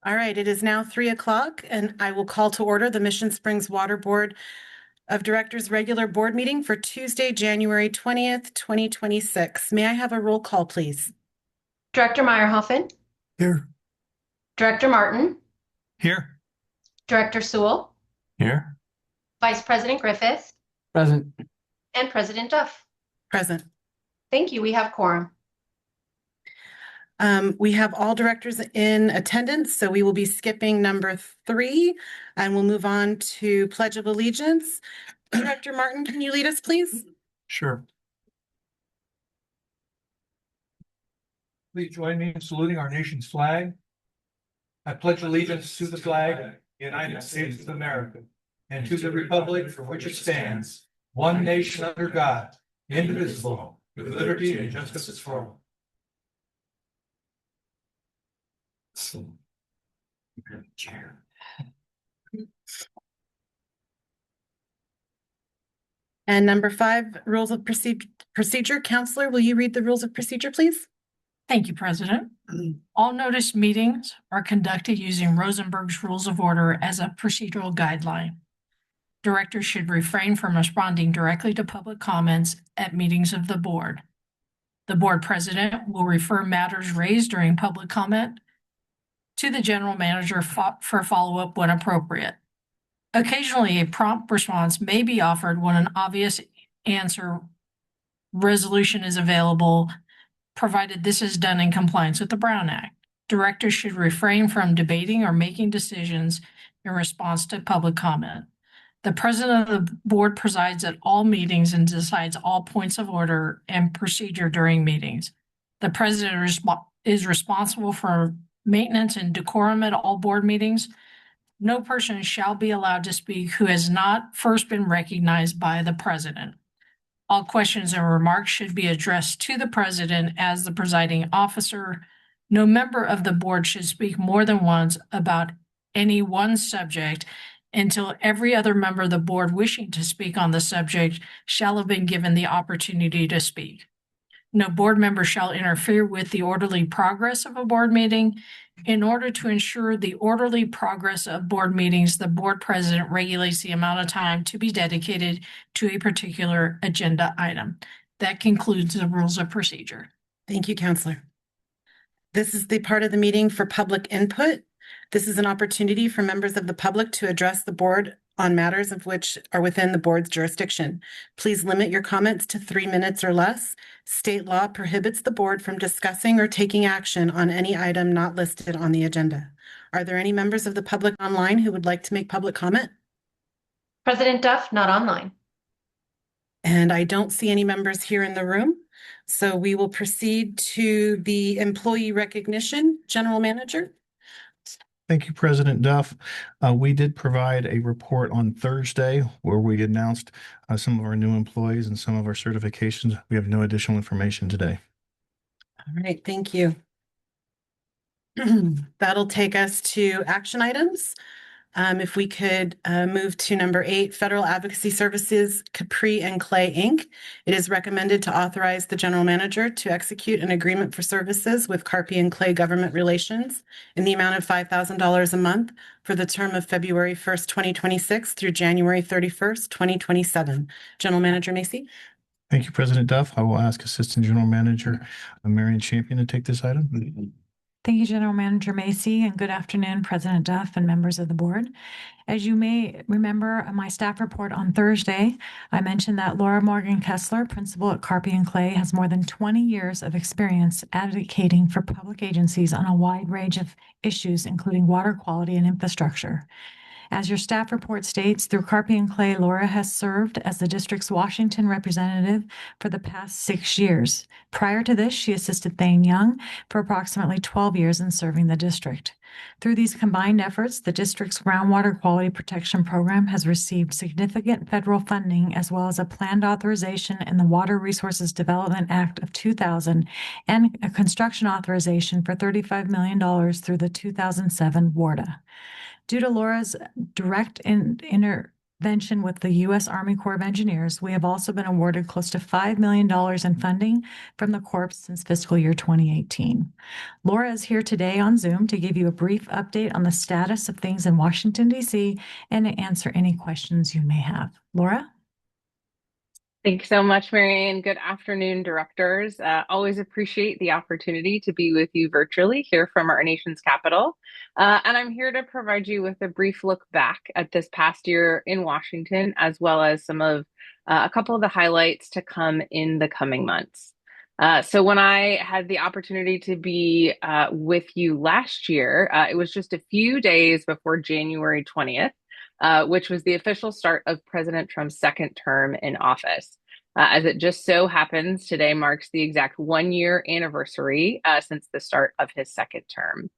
All right, it is now 3 o'clock, and I will call to order the Mission Springs Water Board of Directors regular board meeting for Tuesday, January 20th, 2026. May I have a roll call, please? Director Meyerhoffen, Here. Director Martin, Here. Director Sewell, Here. Vice President Griffith, Present. and President Duff. Present. Thank you. We have quorum. We have all directors in attendance, so we will be skipping number 3, and we'll move on to Pledge of Allegiance. Director Martin, can you lead us, please? Sure. Please join me in saluting our nation's flag. I pledge allegiance to the flag of the United States of America and to the republic for which it stands, one nation under God, indivisible, with liberty and justice for all. Chair. And number 5, rules of procedure. Counselor, will you read the rules of procedure, please? Thank you, President. All notice meetings are conducted using Rosenberg's Rules of Order as a procedural guideline. Directors should refrain from responding directly to public comments at meetings of the board. The board president will refer matters raised during public comment to the general manager for follow-up when appropriate. Occasionally, a prompt response may be offered when an obvious answer resolution is available, provided this is done in compliance with the Brown Act. Directors should refrain from debating or making decisions in response to public comment. The president of the board presides at all meetings and decides all points of order and procedure during meetings. The president is responsible for maintenance and decorum at all board meetings. No person shall be allowed to speak who has not first been recognized by the president. All questions and remarks should be addressed to the president as the presiding officer. No member of the board should speak more than once about any one subject until every other member of the board wishing to speak on the subject shall have been given the opportunity to speak. No board member shall interfere with the orderly progress of a board meeting. In order to ensure the orderly progress of board meetings, the board president regulates the amount of time to be dedicated to a particular agenda item. That concludes the rules of procedure. Thank you, Counselor. This is the part of the meeting for public input. This is an opportunity for members of the public to address the board on matters of which are within the board's jurisdiction. Please limit your comments to 3 minutes or less. State law prohibits the board from discussing or taking action on any item not listed on the agenda. Are there any members of the public online who would like to make public comment? President Duff, not online. And I don't see any members here in the room. So we will proceed to the employee recognition. General Manager. Thank you, President Duff. We did provide a report on Thursday where we announced some of our new employees and some of our certifications. We have no additional information today. All right, thank you. That'll take us to action items. If we could move to number 8, Federal Advocacy Services, Capri and Clay, Inc. It is recommended to authorize the general manager to execute an agreement for services with Carpi and Clay Government Relations in the amount of $5,000 a month for the term of February 1st, 2026 through January 31st, 2027. General Manager Macy. Thank you, President Duff. I will ask Assistant General Manager Marion Champion to take this item. Thank you, General Manager Macy, and good afternoon, President Duff and members of the board. As you may remember, my staff report on Thursday, I mentioned that Laura Morgan Kessler, principal at Carpi and Clay, has more than 20 years of experience advocating for public agencies on a wide range of issues, including water quality and infrastructure. As your staff report states, through Carpi and Clay, Laura has served as the district's Washington representative for the past 6 years. Prior to this, she assisted Thane Young for approximately 12 years in serving the district. Through these combined efforts, the district's groundwater quality protection program has received significant federal funding, as well as a planned authorization in the Water Resources Development Act of 2000 and a construction authorization for $35 million through the 2007 WARDA. Due to Laura's direct convention with the U.S. Army Corps of Engineers, we have also been awarded close to $5 million in funding from the Corps since fiscal year 2018. Laura is here today on Zoom to give you a brief update on the status of things in Washington, D.C. and to answer any questions you may have. Laura? Thanks so much, Marianne. Good afternoon, directors. Always appreciate the opportunity to be with you virtually here from our nation's capital. And I'm here to provide you with a brief look back at this past year in Washington, as well as a couple of the highlights to come in the coming months. So when I had the opportunity to be with you last year, it was just a few days before January 20th. Which was the official start of President Trump's second term in office. As it just so happens, today marks the exact 1-year anniversary since the start of his second term.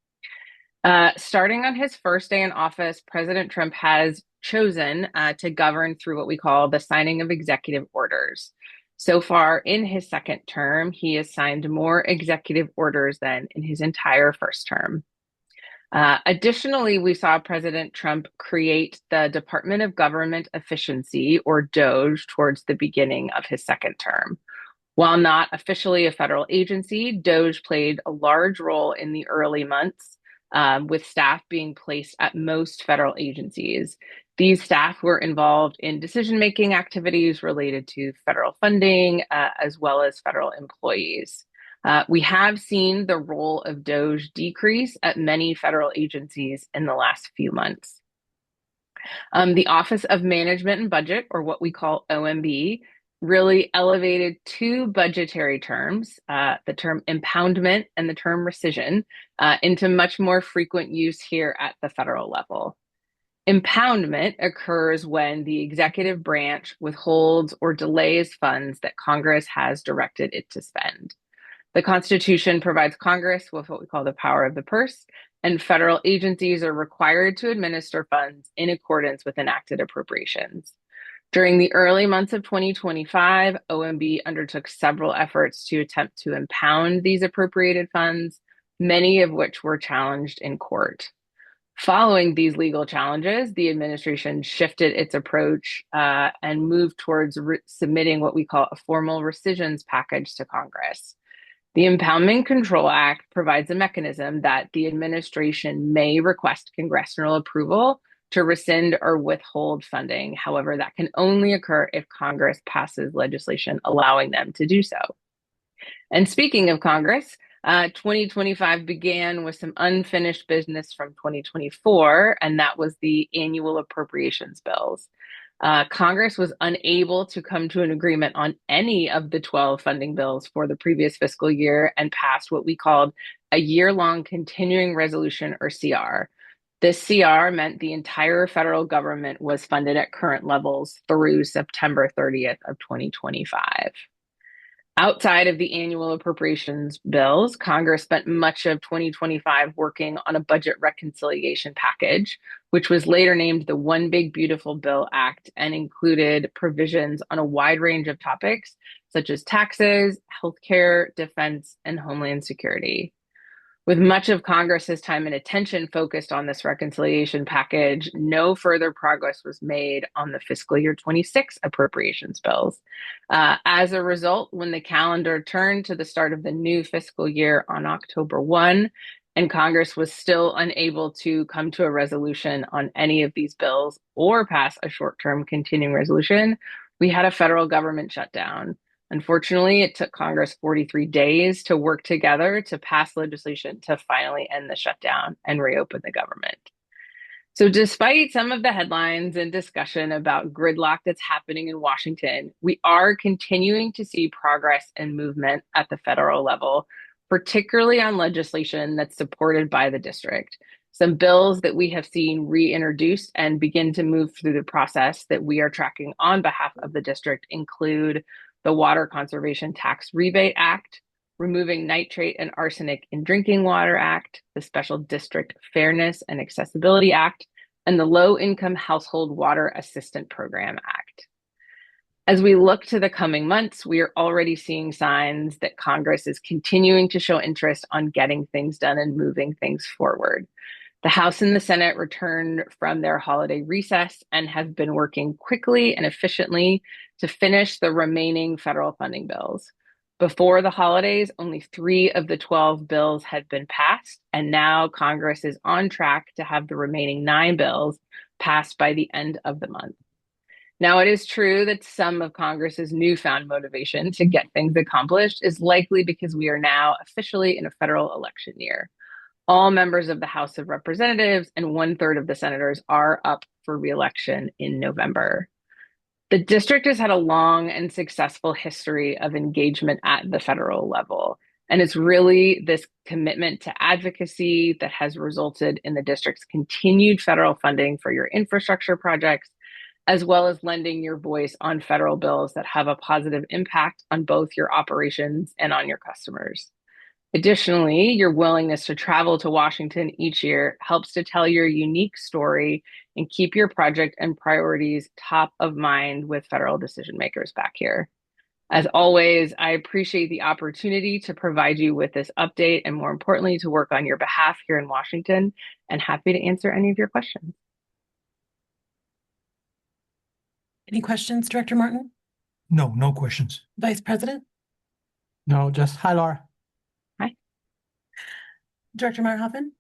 Starting on his first day in office, President Trump has chosen to govern through what we call the signing of executive orders. So far in his second term, he has signed more executive orders than in his entire first term. Additionally, we saw President Trump create the Department of Government Efficiency, or DOGE, towards the beginning of his second term. While not officially a federal agency, DOGE played a large role in the early months, with staff being placed at most federal agencies. These staff were involved in decision-making activities related to federal funding, as well as federal employees. We have seen the role of DOGE decrease at many federal agencies in the last few months. The Office of Management and Budget, or what we call OMB, really elevated two budgetary terms, the term impoundment and the term rescission, into much more frequent use here at the federal level. Impoundment occurs when the executive branch withholds or delays funds that Congress has directed it to spend. The Constitution provides Congress with what we call the power of the purse, and federal agencies are required to administer funds in accordance with enacted appropriations. During the early months of 2025, OMB undertook several efforts to attempt to impound these appropriated funds, many of which were challenged in court. Following these legal challenges, the administration shifted its approach and moved towards submitting what we call a formal rescissions package to Congress. The Impoundment Control Act provides a mechanism that the administration may request congressional approval to rescind or withhold funding. However, that can only occur if Congress passes legislation allowing them to do so. And speaking of Congress, 2025 began with some unfinished business from 2024, and that was the annual appropriations bills. Congress was unable to come to an agreement on any of the 12 funding bills for the previous fiscal year and passed what we called a year-long continuing resolution, or CR. This CR meant the entire federal government was funded at current levels through September 30th of 2025. Outside of the annual appropriations bills, Congress spent much of 2025 working on a budget reconciliation package, which was later named the One Big Beautiful Bill Act and included provisions on a wide range of topics such as taxes, healthcare, defense, and homeland security. With much of Congress's time and attention focused on this reconciliation package, no further progress was made on the fiscal year 26 appropriations bills. As a result, when the calendar turned to the start of the new fiscal year on October 1, and Congress was still unable to come to a resolution on any of these bills or pass a short-term continuing resolution, we had a federal government shutdown. Unfortunately, it took Congress 43 days to work together to pass legislation to finally end the shutdown and reopen the government. So despite some of the headlines and discussion about gridlock that's happening in Washington, we are continuing to see progress and movement at the federal level, particularly on legislation that's supported by the district. Some bills that we have seen reintroduced and begin to move through the process that we are tracking on behalf of the district include the Water Conservation Tax Rebate Act, removing nitrate and arsenic in drinking water Act, the Special District Fairness and Accessibility Act, and the Low Income Household Water Assistance Program Act. As we look to the coming months, we are already seeing signs that Congress is continuing to show interest on getting things done and moving things forward. The House and the Senate returned from their holiday recess and have been working quickly and efficiently to finish the remaining federal funding bills. Before the holidays, only 3 of the 12 bills had been passed, and now Congress is on track to have the remaining 9 bills passed by the end of the month. Now, it is true that some of Congress's newfound motivation to get things accomplished is likely because we are now officially in a federal election year. All members of the House of Representatives and 1/3 of the senators are up for re-election in November. The district has had a long and successful history of engagement at the federal level. And it's really this commitment to advocacy that has resulted in the district's continued federal funding for your infrastructure projects, as well as lending your voice on federal bills that have a positive impact on both your operations and on your customers. Additionally, your willingness to travel to Washington each year helps to tell your unique story and keep your project and priorities top of mind with federal decision makers back here. As always, I appreciate the opportunity to provide you with this update and, more importantly, to work on your behalf here in Washington, and happy to answer any of your questions. Any questions, Director Martin? No, no questions. Vice President? No, just hi, Laura. Director Meyerhoffen?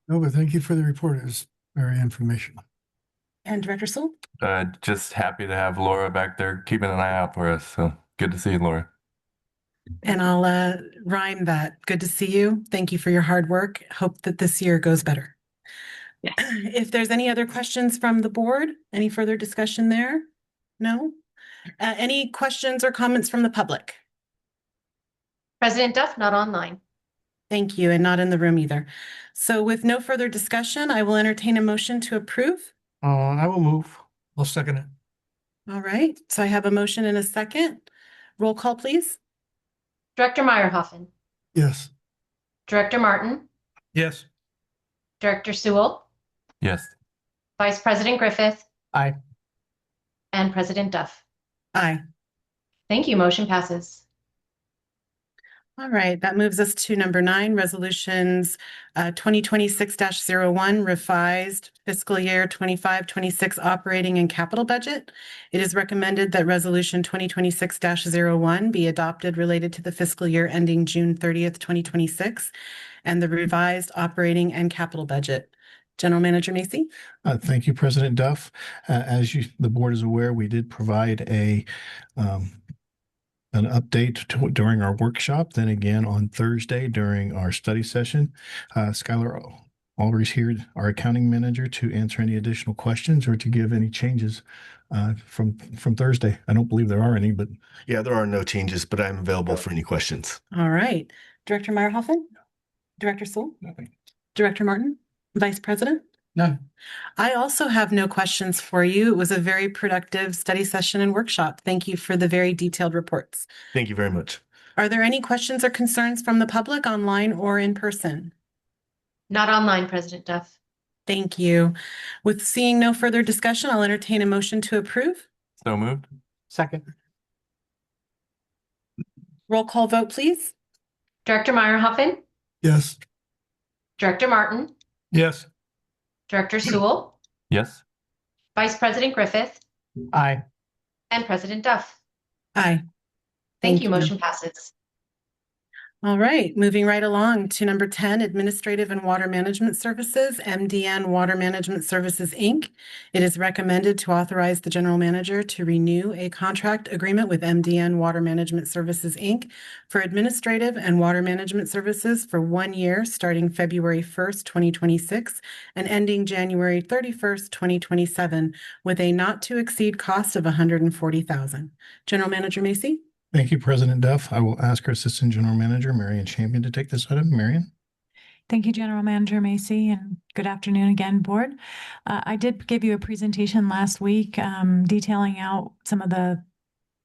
No, but thank you for the report. It was very informational. And Director Sewell? Just happy to have Laura back there keeping an eye out for us. So good to see you, Laura. And I'll rhyme that. Good to see you. Thank you for your hard work. Hope that this year goes better. Yes. If there's any other questions from the board, any further discussion there? No? Any questions or comments from the public? President Duff, not online. Thank you, and not in the room either. So with no further discussion, I will entertain a motion to approve. I will move. I'll second it. All right, so I have a motion and a second. Roll call, please. Director Meyerhoffen, Yes. Director Martin, Yes. Director Sewell, Yes. Vice President Griffith, Aye. and President Duff. Aye. Thank you. Motion passes. All right, that moves us to number 9, resolutions 2026-01, revised fiscal year 25-26 operating and capital budget. It is recommended that resolution 2026-01 be adopted related to the fiscal year ending June 30th, 2026, and the revised operating and capital budget. General Manager Macy? Thank you, President Duff. The board is aware, we did provide an update during our workshop, then again on Thursday during our study session. Skylar Aldry's here, our accounting manager, to answer any additional questions or to give any changes from Thursday. I don't believe there are any, but Yeah, there are no changes, but I'm available for any questions. All right. Director Meyerhoffen? Director Sewell? Nothing. Director Martin? Vice President? None. I also have no questions for you. It was a very productive study session and workshop. Thank you for the very detailed reports. Thank you very much. Are there any questions or concerns from the public online or in person? Not online, President Duff. Thank you. With seeing no further discussion, I'll entertain a motion to approve. So moved. Second. Roll call vote, please. Director Meyerhoffen, yes. Director Martin, Yes. Director Sewell, Yes. Vice President Griffith, Aye. and President Duff. Aye. Thank you. Motion passes. All right, moving right along to number 10, Administrative and Water Management Services, MDN Water Management Services, Inc. It is recommended to authorize the general manager to renew a contract agreement with MDN Water Management Services, Inc. for administrative and water management services for 1 year, starting February 1st, 2026, and ending January 31st, 2027, with a not to exceed cost of $140,000. General Manager Macy? Thank you, President Duff. I will ask our Assistant General Manager, Marion Champion, to take this item. Marion? Thank you, General Manager Macy, and good afternoon again, Board. I did give you a presentation last week detailing out some of the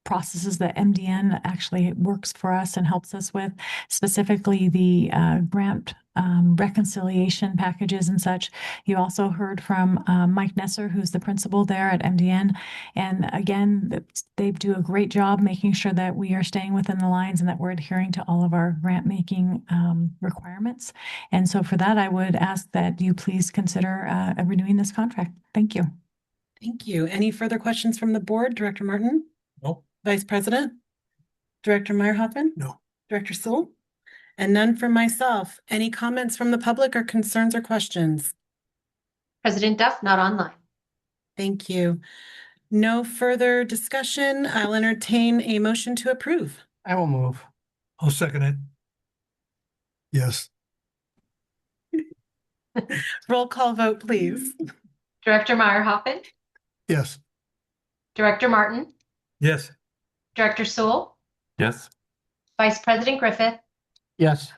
processes that MDN actually works for us and helps us with, specifically the grant reconciliation packages and such. You also heard from Mike Nesser, who's the principal there at MDN. And again, they do a great job making sure that we are staying within the lines and that we're adhering to all of our grant making requirements. And so for that, I would ask that you please consider renewing this contract. Thank you. Thank you. Any further questions from the board? Director Martin? No. Vice President? Director Meyerhoffen? No. Director Sewell? And none from myself. Any comments from the public or concerns or questions? President Duff, not online. Thank you. No further discussion. I'll entertain a motion to approve. I will move. I'll second it. Yes. Roll call vote, please. Director Meyerhoffen, Yes. Director Martin, Yes. Director Sewell, Yes. Vice President Griffith, Yes.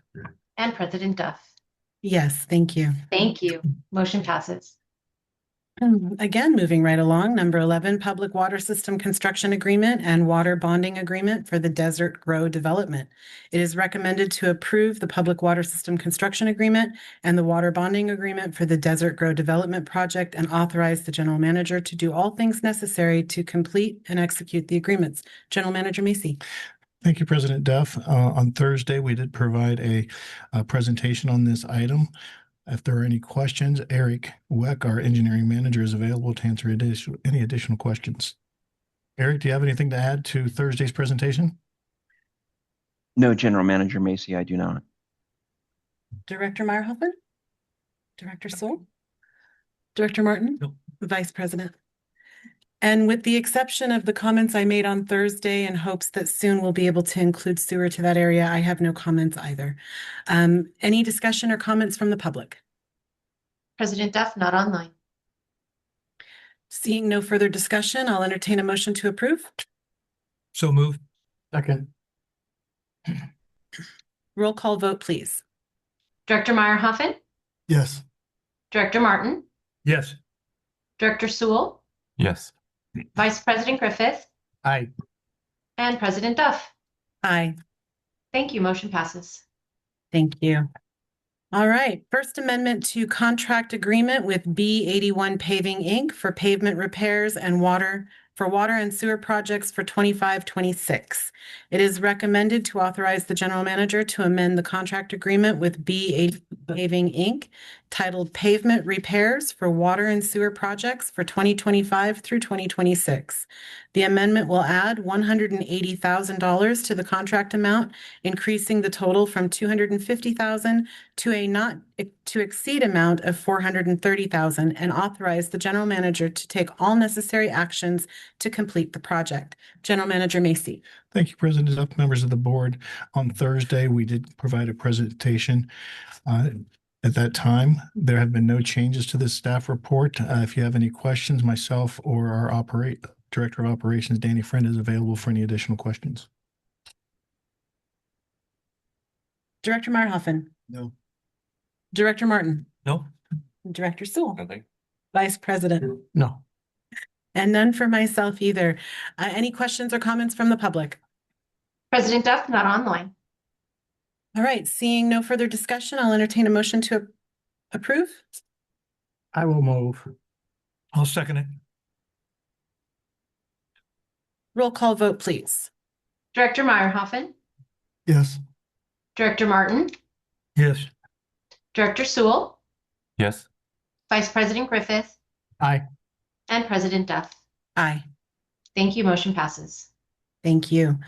and President Duff. Yes, thank you. Thank you. Motion passes. Again, moving right along, number 11, Public Water System Construction Agreement and Water Bonding Agreement for the Desert Grow Development. It is recommended to approve the Public Water System Construction Agreement and the Water Bonding Agreement for the Desert Grow Development Project and authorize the General Manager to do all things necessary to complete and execute the agreements. General Manager Macy. Thank you, President Duff. On Thursday, we did provide a presentation on this item. If there are any questions, Eric Weck, our engineering manager, is available to answer any additional questions. Eric, do you have anything to add to Thursday's presentation? No, General Manager Macy, I do not. Director Meyerhoffen? Director Sewell? Director Martin? No. Vice President? And with the exception of the comments I made on Thursday in hopes that soon we'll be able to include sewer to that area, I have no comments either. Any discussion or comments from the public? President Duff, not online. Seeing no further discussion, I'll entertain a motion to approve. So moved. Second. Roll call vote, please. Director Meyerhoffen, Yes. Director Martin, Yes. Director Sewell, Yes. Vice President Griffith, Aye. and President Duff. Aye. Thank you. Motion passes. Thank you. All right, First Amendment to Contract Agreement with B81 Paving, Inc. for pavement repairs and water and sewer projects for 25-26. It is recommended to authorize the general manager to amend the contract agreement with B80 Paving, Inc. titled Pavement Repairs for Water and Sewer Projects for 2025 through 2026. The amendment will add $180,000 to the contract amount, increasing the total from $250,000 to a not to exceed amount of $430,000 and authorize the general manager to take all necessary actions to complete the project. General Manager Macy. Thank you, President Duff, members of the board. On Thursday, we did provide a presentation. At that time, there have been no changes to this staff report. If you have any questions, myself or our Director of Operations, Danny Friend, is available for any additional questions. Director Meyerhoffen. No. Director Martin. No. Director Sewell. Nothing. Vice President. No. And none for myself either. Any questions or comments from the public? President Duff, not online. All right, seeing no further discussion, I'll entertain a motion to approve. I will move. I'll second it. Roll call vote, please. Director Meyerhoffen, Yes. Director Martin, Yes. Director Sewell, Yes. Vice President Griffith, Aye. and President Duff. Aye. Thank you. Motion passes. Thank you.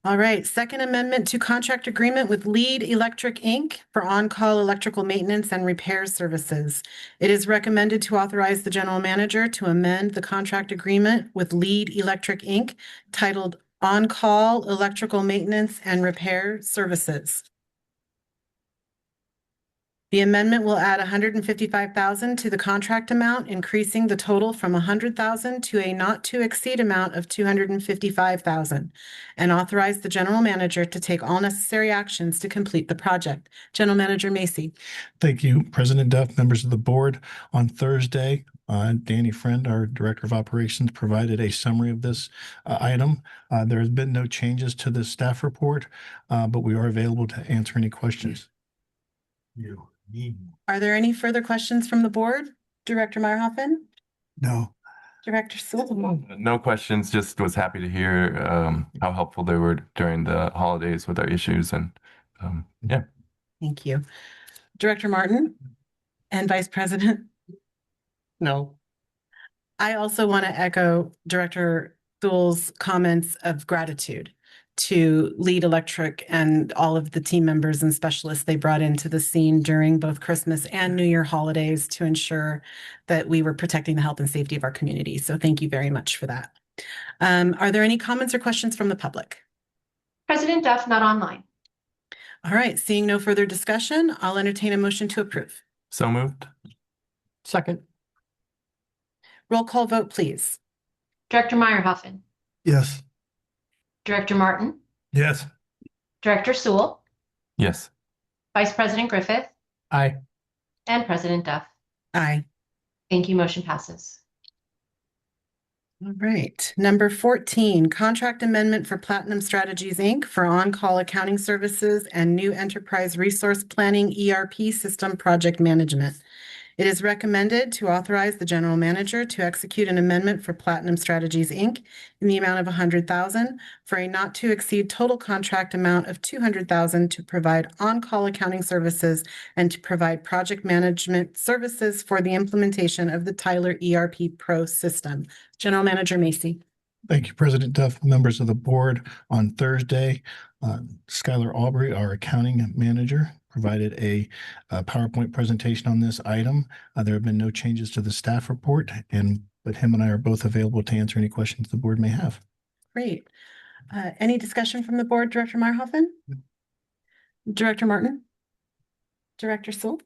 All right, Second Amendment to Contract Agreement with Lead Electric, Inc. for on-call electrical maintenance and repair services. It is recommended to authorize the general manager to amend the contract agreement with Lead Electric, Inc. titled On-Call Electrical Maintenance and Repair Services. The amendment will add $155,000 to the contract amount, increasing the total from $100,000 to a not to exceed amount of $255,000, and authorize the general manager to take all necessary actions to complete the project. General Manager Macy. Thank you, President Duff, members of the board. On Thursday, Danny Friend, our Director of Operations, provided a summary of this item. There has been no changes to the staff report, but we are available to answer any questions. Are there any further questions from the board? Director Meyerhoffen? No. Director Sewell? No questions, just was happy to hear how helpful they were during the holidays with our issues and yeah. Thank you. Director Martin and Vice President? No. I also want to echo Director Sewell's comments of gratitude to Lead Electric and all of the team members and specialists they brought into the scene during both Christmas and New Year holidays to ensure that we were protecting the health and safety of our community. So thank you very much for that. Are there any comments or questions from the public? President Duff, not online. All right, seeing no further discussion, I'll entertain a motion to approve. So moved. Second. Roll call vote, please. Director Meyerhoffen, Yes. Director Martin, Yes. Director Sewell, Yes. Vice President Griffith, Aye. and President Duff. Aye. Thank you. Motion passes. All right. Number 14, contract amendment for Platinum Strategies, Inc. for on-call accounting services and new enterprise resource planning ERP system project management. It is recommended to authorize the general manager to execute an amendment for Platinum Strategies, Inc. in the amount of $100,000 for a not to exceed total contract amount of $200,000 to provide on-call accounting services and to provide project management services for the implementation of the Tyler ERP Pro system. General Manager Macy. Thank you, President Duff, members of the board. On Thursday, Skylar Aubrey, our accounting manager, provided a PowerPoint presentation on this item. There have been no changes to the staff report, but him and I are both available to answer any questions the board may have. Great. Any discussion from the board, Director Meyerhoffen? Director Martin? Director Sewell?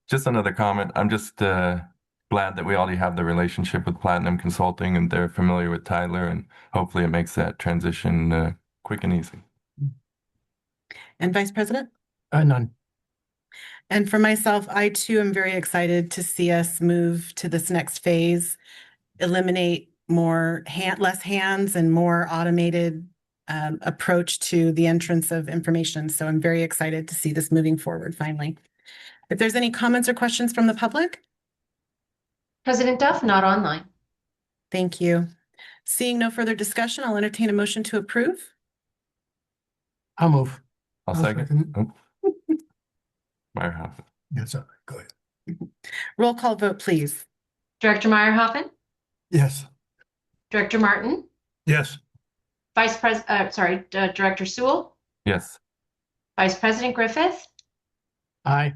Just another comment. I'm just glad that we already have the relationship with Platinum Consulting and they're familiar with Tyler, and hopefully it makes that transition quick and easy. And Vice President? None. And for myself, I too am very excited to see us move to this next phase, eliminate less hands and more automated approach to the entrance of information. So I'm very excited to see this moving forward finally. If there's any comments or questions from the public? President Duff, not online. Thank you. Seeing no further discussion, I'll entertain a motion to approve. I'll move. I'll I'll second. second. Oh. Meyerhoffen. Yes, all right. Go ahead. Roll call vote, please. Director Meyerhoffen, Yes. Director Martin, Yes. Director Sewell, Yes. Vice President Griffith, Aye.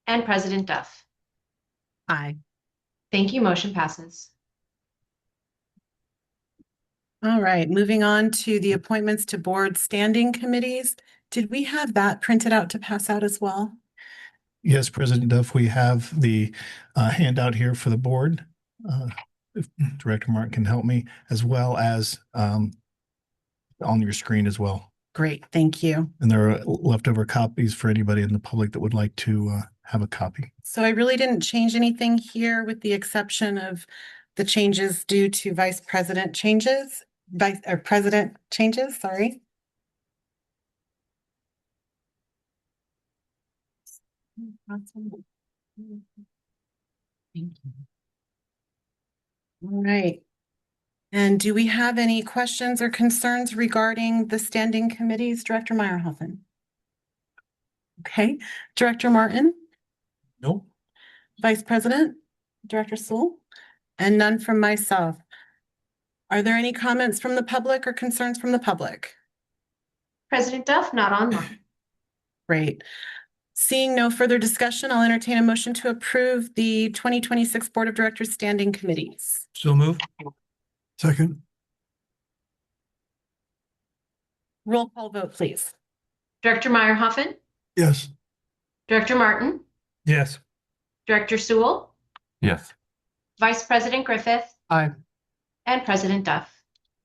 and President Duff. Aye. Thank you. Motion passes. All right, moving on to the appointments to board standing committees. Did we have that printed out to pass out as well? Yes, President Duff, we have the handout here for the board. If Director Martin can help me, as well as on your screen as well. Great, thank you. And there are leftover copies for anybody in the public that would like to have a copy. So I really didn't change anything here with the exception of the changes due to president changes, sorry. Thank you. All right. And do we have any questions or concerns regarding the standing committees, Director Meyerhoffen? Okay, Director Martin, Nope. Vice President, Director Sewell, and none from myself. Are there any comments from the public or concerns from the public? President Duff, not online. Great. Seeing no further discussion, I'll entertain a motion to approve the 2026 Board of Directors Standing Committees. So move. Second. Roll call vote, please. Director Meyerhoffen, Yes. Director Martin, Yes. Director Sewell, Yes. Vice President Griffith, Aye. and President Duff.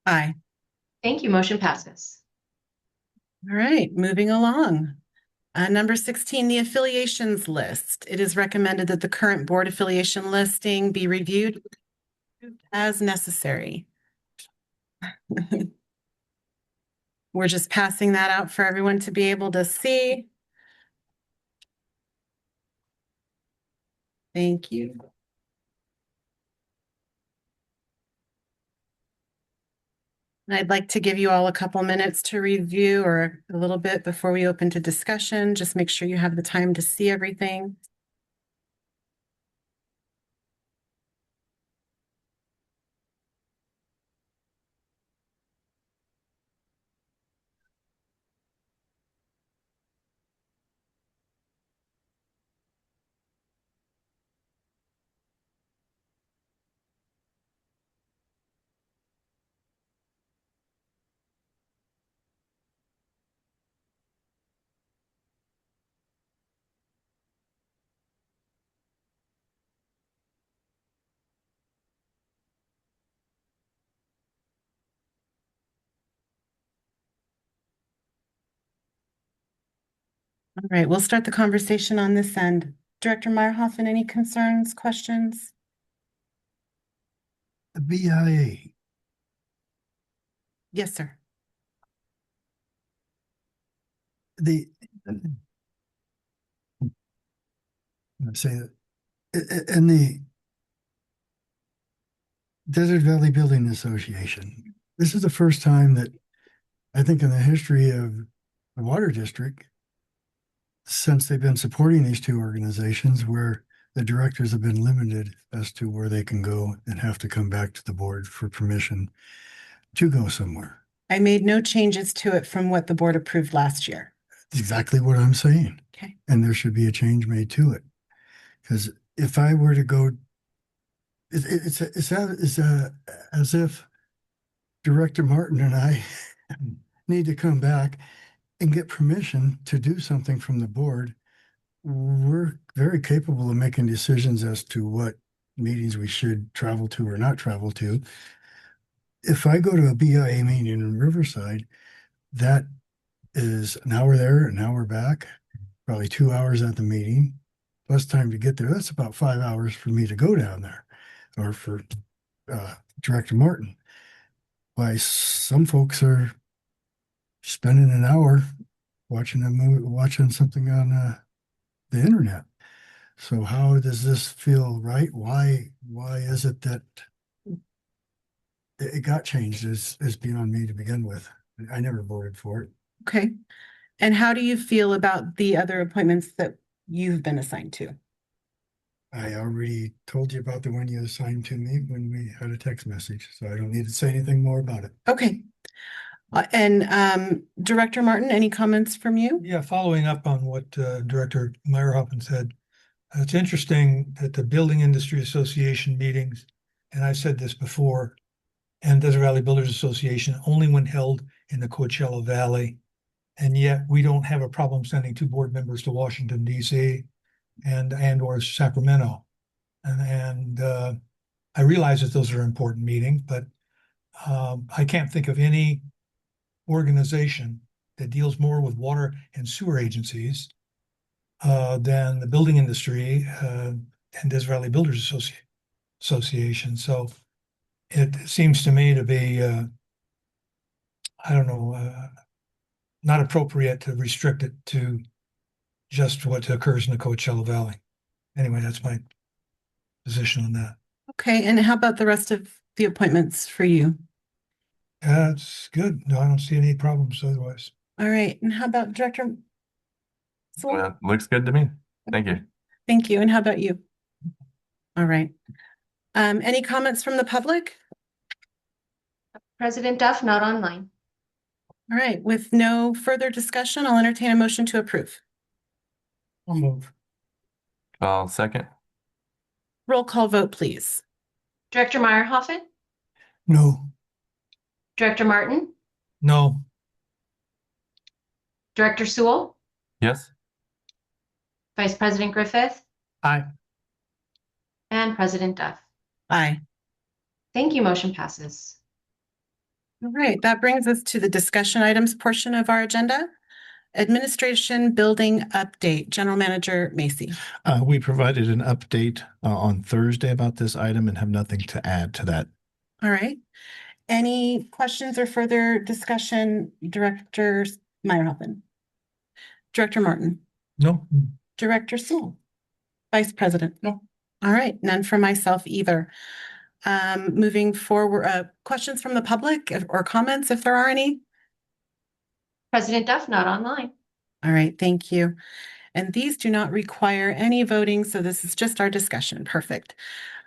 Aye. Thank you. Motion passes. All right, moving along. Number 16, the affiliations list. It is recommended that the current board affiliation listing be reviewed as necessary. We're just passing that out for everyone to be able to see. Thank you. And I'd like to give you all a couple minutes to review or a little bit before we open to discussion. Just make sure you have the time to see everything. All right, we'll start the conversation on this end. Director Meyerhoffen, any concerns, questions? The BIA, Yes, sir. the, I say that, in the Desert Valley Building Association, this is the first time that I think in the history of the Water District, since they've been supporting these two organizations, where the directors have been limited as to where they can go and have to come back to the board for permission to go somewhere. I made no changes to it from what the board approved last year. It's exactly what I'm saying. Okay. And there should be a change made to it. Because if I were to go, it's as if Director Martin and I need to come back and get permission to do something from the board. We're very capable of making decisions as to what meetings we should travel to or not travel to. If I go to a BIA meeting in Riverside, that is an hour there, an hour back, probably 2 hours at the meeting, plus time to get there. That's about 5 hours for me to go down there, or for Director Martin. Why some folks are spending an hour watching a movie, watching something on the internet. So how does this feel right? Why is it that it got changed is beyond me to begin with. I never voted for it. Okay. And how do you feel about the other appointments that you've been assigned to? I already told you about the one you assigned to me when we had a text message, so I don't need to say anything more about it. Okay. And Director Martin, any comments from you? Yeah, following up on what Director Meyerhoffen said, it's interesting that the Building Industry Association meetings, and I've said this before, and Desert Valley Builders Association, only when held in the Coachella Valley. And yet we don't have a problem sending 2 board members to Washington, D.C. and or Sacramento. And I realize that those are important meetings, but I can't think of any organization that deals more with water and sewer agencies than the building industry and Desert Valley Builders Association. So it seems to me to be, I don't know, not appropriate to restrict it to just what occurs in the Coachella Valley. Anyway, that's my position on that. Okay. And how about the rest of the appointments for you? That's good. No, I don't see any problems otherwise. All right. And how about Director? Well, looks good to me. Thank you. Thank you. And how about you? All right. Any comments from the public? President Duff, not online. All right. With no further discussion, I'll entertain a motion to approve. I'll move. I'll second. Roll call vote, please. Director Meyerhoffen, No, Director Martin, No. Director Sewell, Yes. Vice President Griffith, Aye. and President Duff. Aye. Thank you. Motion passes. All right. That brings us to the discussion items portion of our agenda. Administration Building Update, General Manager Macy. We provided an update on Thursday about this item and have nothing to add to that. All right. Any questions or further discussion, Director Meyerhoffen? Director Martin? No. Director Sewell? Vice President? No. All right, none for myself either. Moving forward, questions from the public or comments if there are any? President Duff, not online. All right, thank you. And these do not require any voting, so this is just our discussion. Perfect.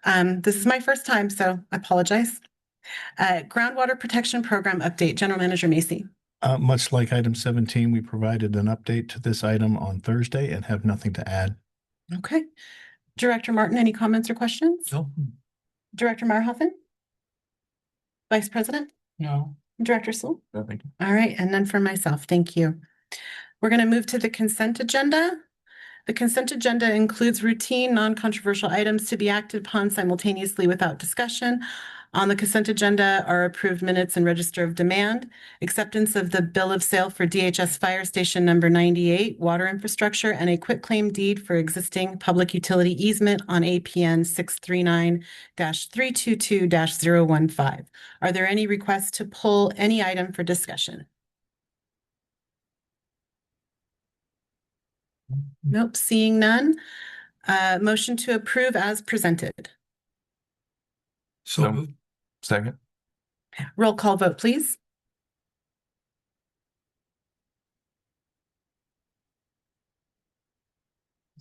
This is my first time, so I apologize. Groundwater Protection Program update, General Manager Macy. Much like item 17, we provided an update to this item on Thursday and have nothing to add. Okay. Director Martin, any comments or questions? No. Director Marhoffen? Vice President? No. Director Sewell? No, thank you. All right, and none for myself. Thank you. We're going to move to the consent agenda. The consent agenda includes routine, non-controversial items to be acted upon simultaneously without discussion. On the consent agenda are approved minutes and register of demand, acceptance of the bill of sale for DHS Fire Station number 98, water infrastructure, and a quitclaim deed for existing public utility easement on APN 639-322-015. Are there any requests to pull any item for discussion? Nope, seeing none. Motion to approve as presented. So No. Second. Roll call vote, please.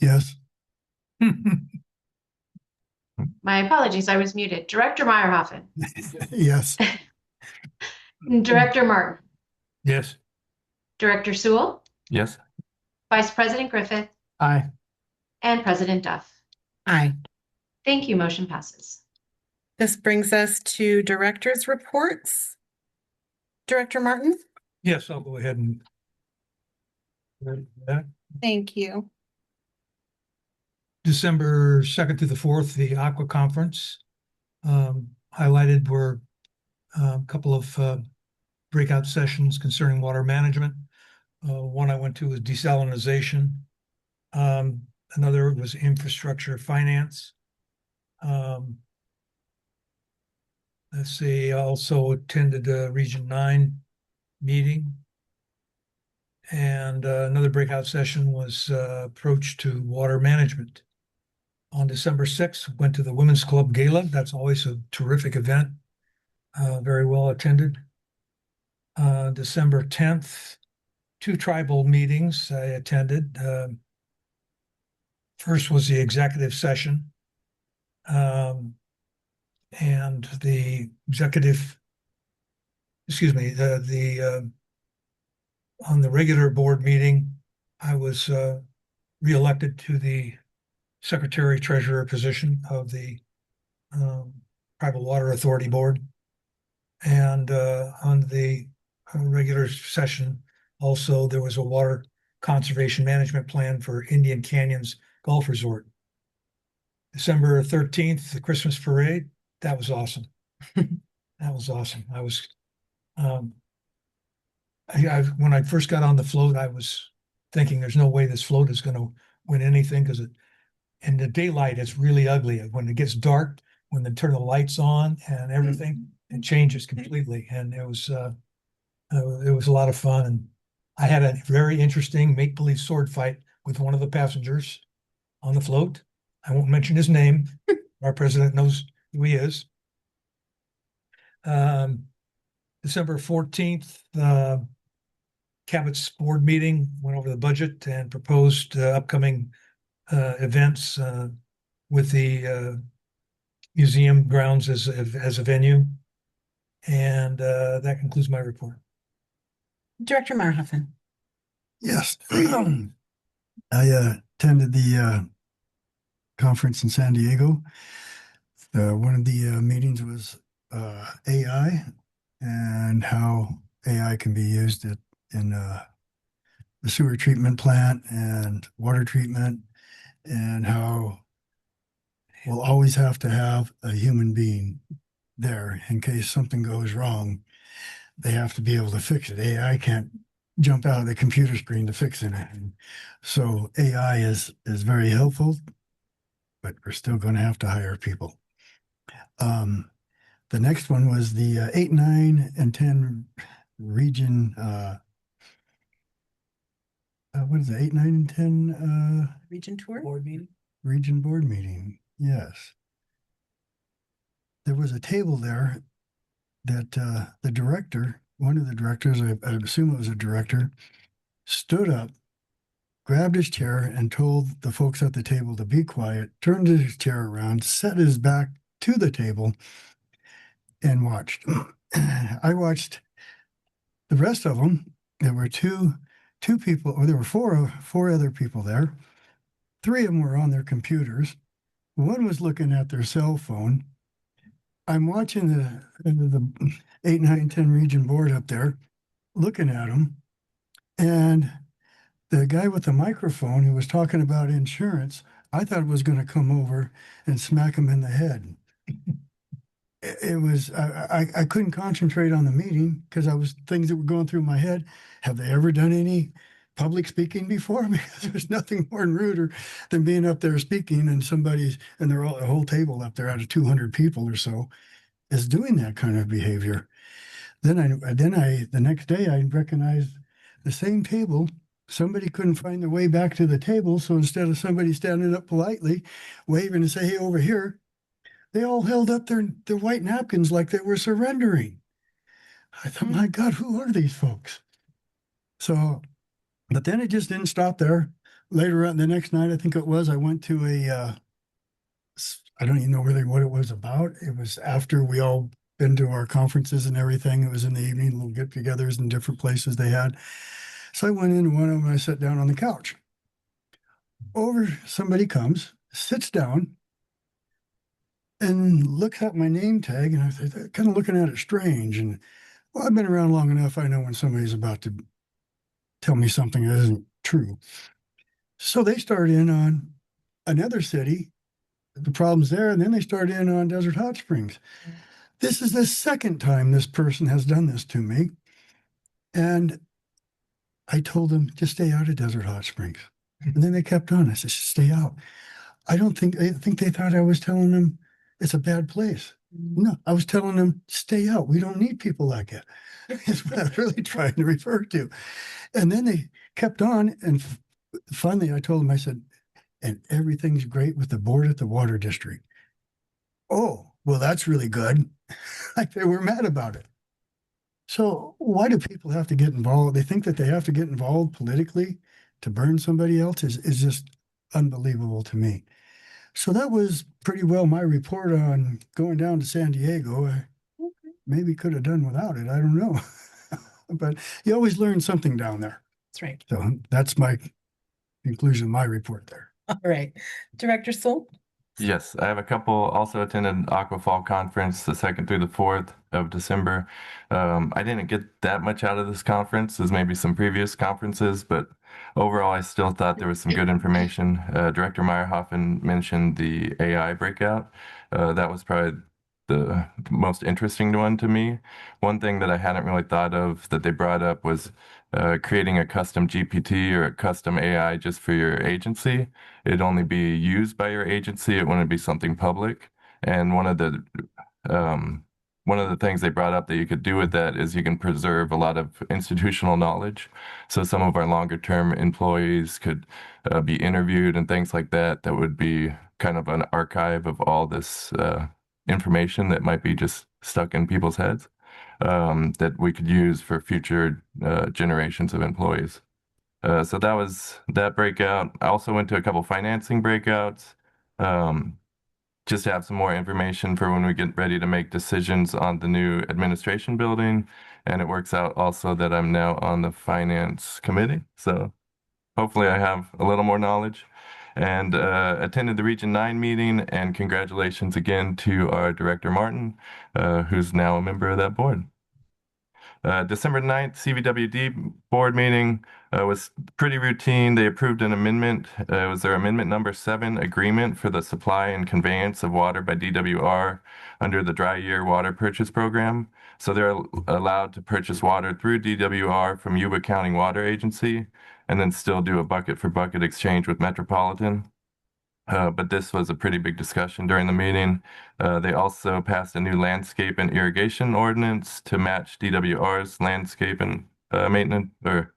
Yes. My apologies, I was muted. Director Meyerhoffen. Yes. Director Martin. Yes. Director Sewell. Yes. Vice President Griffith. Aye. And President Duff. Aye. Thank you. Motion passes. This brings us to director's reports. Director Martin? Yes, I'll go ahead and. Thank you. December 2nd to the 4th, the Aqua Conference. Highlighted were a couple of breakout sessions concerning water management. One I went to was desalinization. Another was infrastructure finance. Let's see, I also attended the Region 9 meeting. And another breakout session was approach to water management. On December 6th, went to the Women's Club Gala. That's always a terrific event, very well attended. December 10th, 2 tribal meetings I attended. First was the executive session. And the executive, excuse me, on the regular board meeting, I was reelected to the secretary treasurer position of the Tribal Water Authority Board. And on the regular session, also, there was a water conservation management plan for Indian Canyons Golf Resort. December 13th, the Christmas parade. That was awesome. That was awesome. I was, when I first got on the float, I was thinking there's no way this float is going to win anything because in the daylight, it's really ugly. When it gets dark, when they turn the lights on and everything, it changes completely. And it was a lot of fun. And I had a very interesting make-believe sword fight with one of the passengers on the float. I won't mention his name. Our president knows who he is. December 14th, Cabot's board meeting went over the budget and proposed upcoming events with the museum grounds as a venue. And that concludes my report. Director Marhoffen. Yes. I attended the conference in San Diego. One of the meetings was AI and how AI can be used in the sewer treatment plant and water treatment, and how we'll always have to have a human being there in case something goes wrong. They have to be able to fix it. AI can't jump out of the computer screen to fix anything. So AI is very helpful, but we're still going to have to hire people. The next one was the 8, 9, and 10 region. What is it? 8, 9, and 10 Region tour? Board meeting. region board meeting. Yes. There was a table there that the director, one of the directors, I assume it was a director, stood up, grabbed his chair, and told the folks at the table to be quiet, turned his chair around, set his back to the table, and watched. I watched the rest of them. There were two people, or there were four other people there. Three of them were on their computers. One was looking at their cell phone. I'm watching the 8, 9, 10 region board up there, looking at them, and the guy with the microphone who was talking about insurance, I thought was going to come over and smack him in the head. It was I couldn't concentrate on the meeting because I was things that were going through my head. Have they ever done any public speaking before? Because there's nothing more ruder than being up there speaking and they're all a whole table up there out of 200 people or so is doing that kind of behavior. Then the next day I recognized the same table. Somebody couldn't find their way back to the table, so instead of somebody standing up politely, waving and say, "Hey, over here," they all held up their white napkins like they were surrendering. I thought, my God, who are these folks? So, but then it just didn't stop there. Later on, the next night, I think it was, I went to I don't even know really what it was about. It was after we all been to our conferences and everything. It was in the evening, little get-togethers in different places they had. So I went into one of them and I sat down on the couch. Somebody comes, sits down, and looks at my name tag, and I was kind of looking at it strange. And well, I've been around long enough. I know when somebody's about to tell me something that isn't true. So they start in on another city, the problems there, and then they start in on Desert Hot Springs. This is the second time this person has done this to me. And I told them to stay out of Desert Hot Springs. And then they kept on. I said, stay out. I think they thought I was telling them it's a bad place. No, I was telling them, stay out. We don't need people like it. Is what I was really trying to refer to. And then they kept on. And finally, I told them, I said, and everything's great with the board at the water district. Oh, well, that's really good. Like they were mad about it. So why do people have to get involved? They think that they have to get involved politically to burn somebody else is just unbelievable to me. So that was pretty well my report on going down to San Diego. I maybe could have done without it. I don't know. But you always learn something down there. That's right. So that's my conclusion, my report there. All right. Director Soul? Yes, I have a couple also attended Aquafall Conference the 2nd through the 4th of December. I didn't get that much out of this conference as maybe some previous conferences, but overall I still thought there was some good information. Director Meyerhoffen mentioned the AI breakout. That was probably the most interesting one to me. One thing that I hadn't really thought of that they brought up was creating a custom GPT or a custom AI just for your agency. It'd only be used by your agency. It wouldn't be something public. And one of the things they brought up that you could do with that is you can preserve a lot of institutional knowledge. So some of our longer term employees could be interviewed and things like that. That would be kind of an archive of all this information that might be just stuck in people's heads that we could use for future generations of employees. So that was that breakout. I also went to a couple financing breakouts, just to have some more information for when we get ready to make decisions on the new administration building. And it works out also that I'm now on the finance committee. So hopefully I have a little more knowledge. And attended the Region 9 meeting, and congratulations again to our Director Martin, who's now a member of that board. December 9th, CVWD board meeting was pretty routine. They approved an amendment. It was their amendment number 7, agreement for the supply and conveyance of water by DWR under the dry year water purchase program. So they're allowed to purchase water through DWR from Yuba County Water Agency and then still do a bucket for bucket exchange with Metropolitan. But this was a pretty big discussion during the meeting. They also passed a new landscape and irrigation ordinance to match DWR's landscape and maintenance or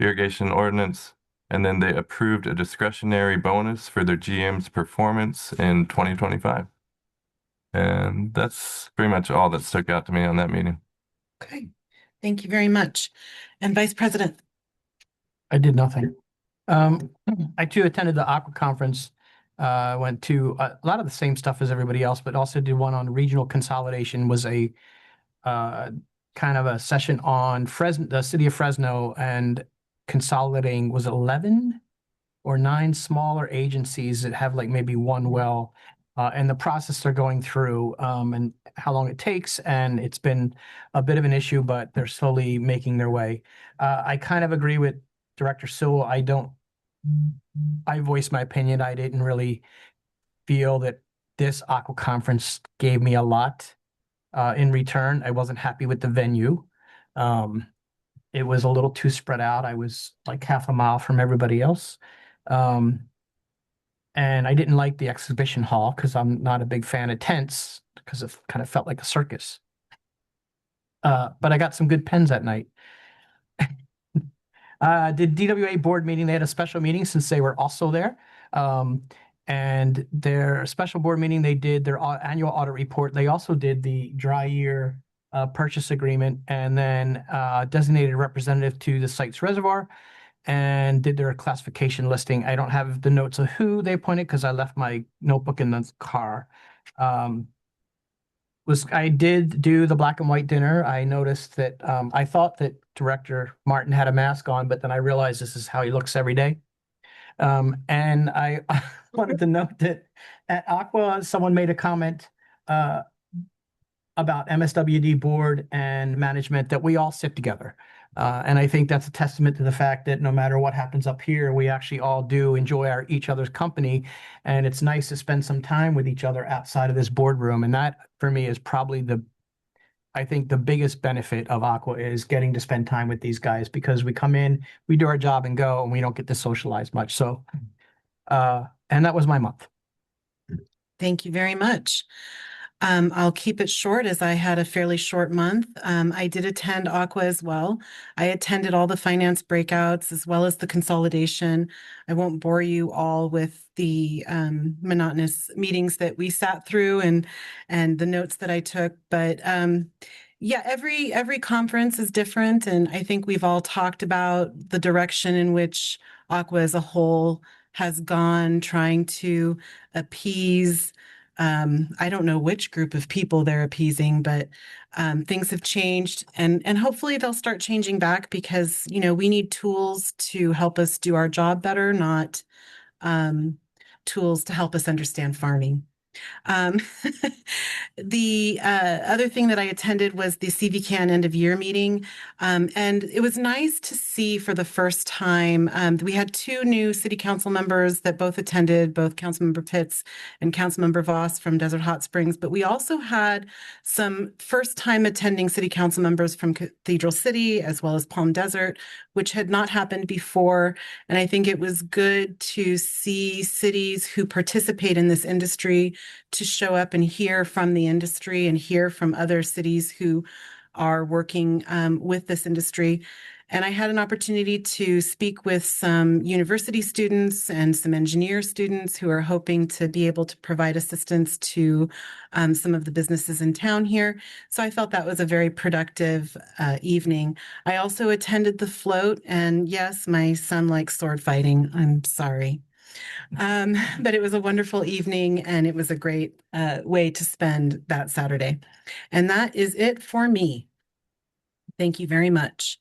irrigation ordinance. And then they approved a discretionary bonus for their GM's performance in 2025. And that's pretty much all that stuck out to me on that meeting. Okay, thank you very much. And Vice President. I did nothing. I too attended the Aqua Conference. Went to a lot of the same stuff as everybody else, but also did one on regional consolidation. Was a kind of a session on the city of Fresno, and consolidating was 11 or 9 smaller agencies that have like maybe one well, and the process they're going through, and how long it takes. And it's been a bit of an issue, but they're slowly making their way. I kind of agree with Director Sewell. I voiced my opinion. I didn't really feel that this Aqua Conference gave me a lot in return. I wasn't happy with the venue. It was a little too spread out. I was like half a mile from everybody else. And I didn't like the exhibition hall because I'm not a big fan of tents, because it kind of felt like a circus. But I got some good pens that night. Did DWA board meeting. They had a special meeting since they were also there. And their special board meeting, they did their annual audit report. They also did the dry year purchase agreement, and then designated a representative to the site's reservoir, and did their classification listing. I don't have the notes of who they appointed because I left my notebook in the car. I did do the black and white dinner. I noticed that I thought that Director Martin had a mask on, but then I realized this is how he looks every day. And I wanted to note that at Aqua, someone made a comment about MSWD board and management, that we all sit together. And I think that's a testament to the fact that no matter what happens up here, we actually all do enjoy each other's company. And it's nice to spend some time with each other outside of this boardroom. And that, for me, is probably I think the biggest benefit of Aqua is getting to spend time with these guys, because we come in, we do our job and go, and we don't get to socialize much. So, and that was my month. Thank you very much. I'll keep it short, as I had a fairly short month. I did attend Aqua as well. I attended all the finance breakouts as well as the consolidation. I won't bore you all with the monotonous meetings that we sat through and the notes that I took, but yeah, every conference is different, and I think we've all talked about the direction in which Aqua as a whole has gone, trying to appease. I don't know which group of people they're appeasing, but things have changed, and hopefully they'll start changing back, because, you know, we need tools to help us do our job better, not tools to help us understand farming. The other thing that I attended was the CVCAN end of year meeting. And it was nice to see for the first time, we had 2 new city council members that both attended, both Councilmember Pitts and Councilmember Voss from Desert Hot Springs. But we also had some first time attending city council members from Cathedral City as well as Palm Desert, which had not happened before. And I think it was good to see cities who participate in this industry to show up and hear from the industry and hear from other cities who are working with this industry. And I had an opportunity to speak with some university students and some engineer students who are hoping to be able to provide assistance to some of the businesses in town here. So I felt that was a very productive evening. I also attended the float, and yes, my son likes sword fighting. I'm sorry. But it was a wonderful evening, and it was a great way to spend that Saturday. And that is it for me. Thank you very much.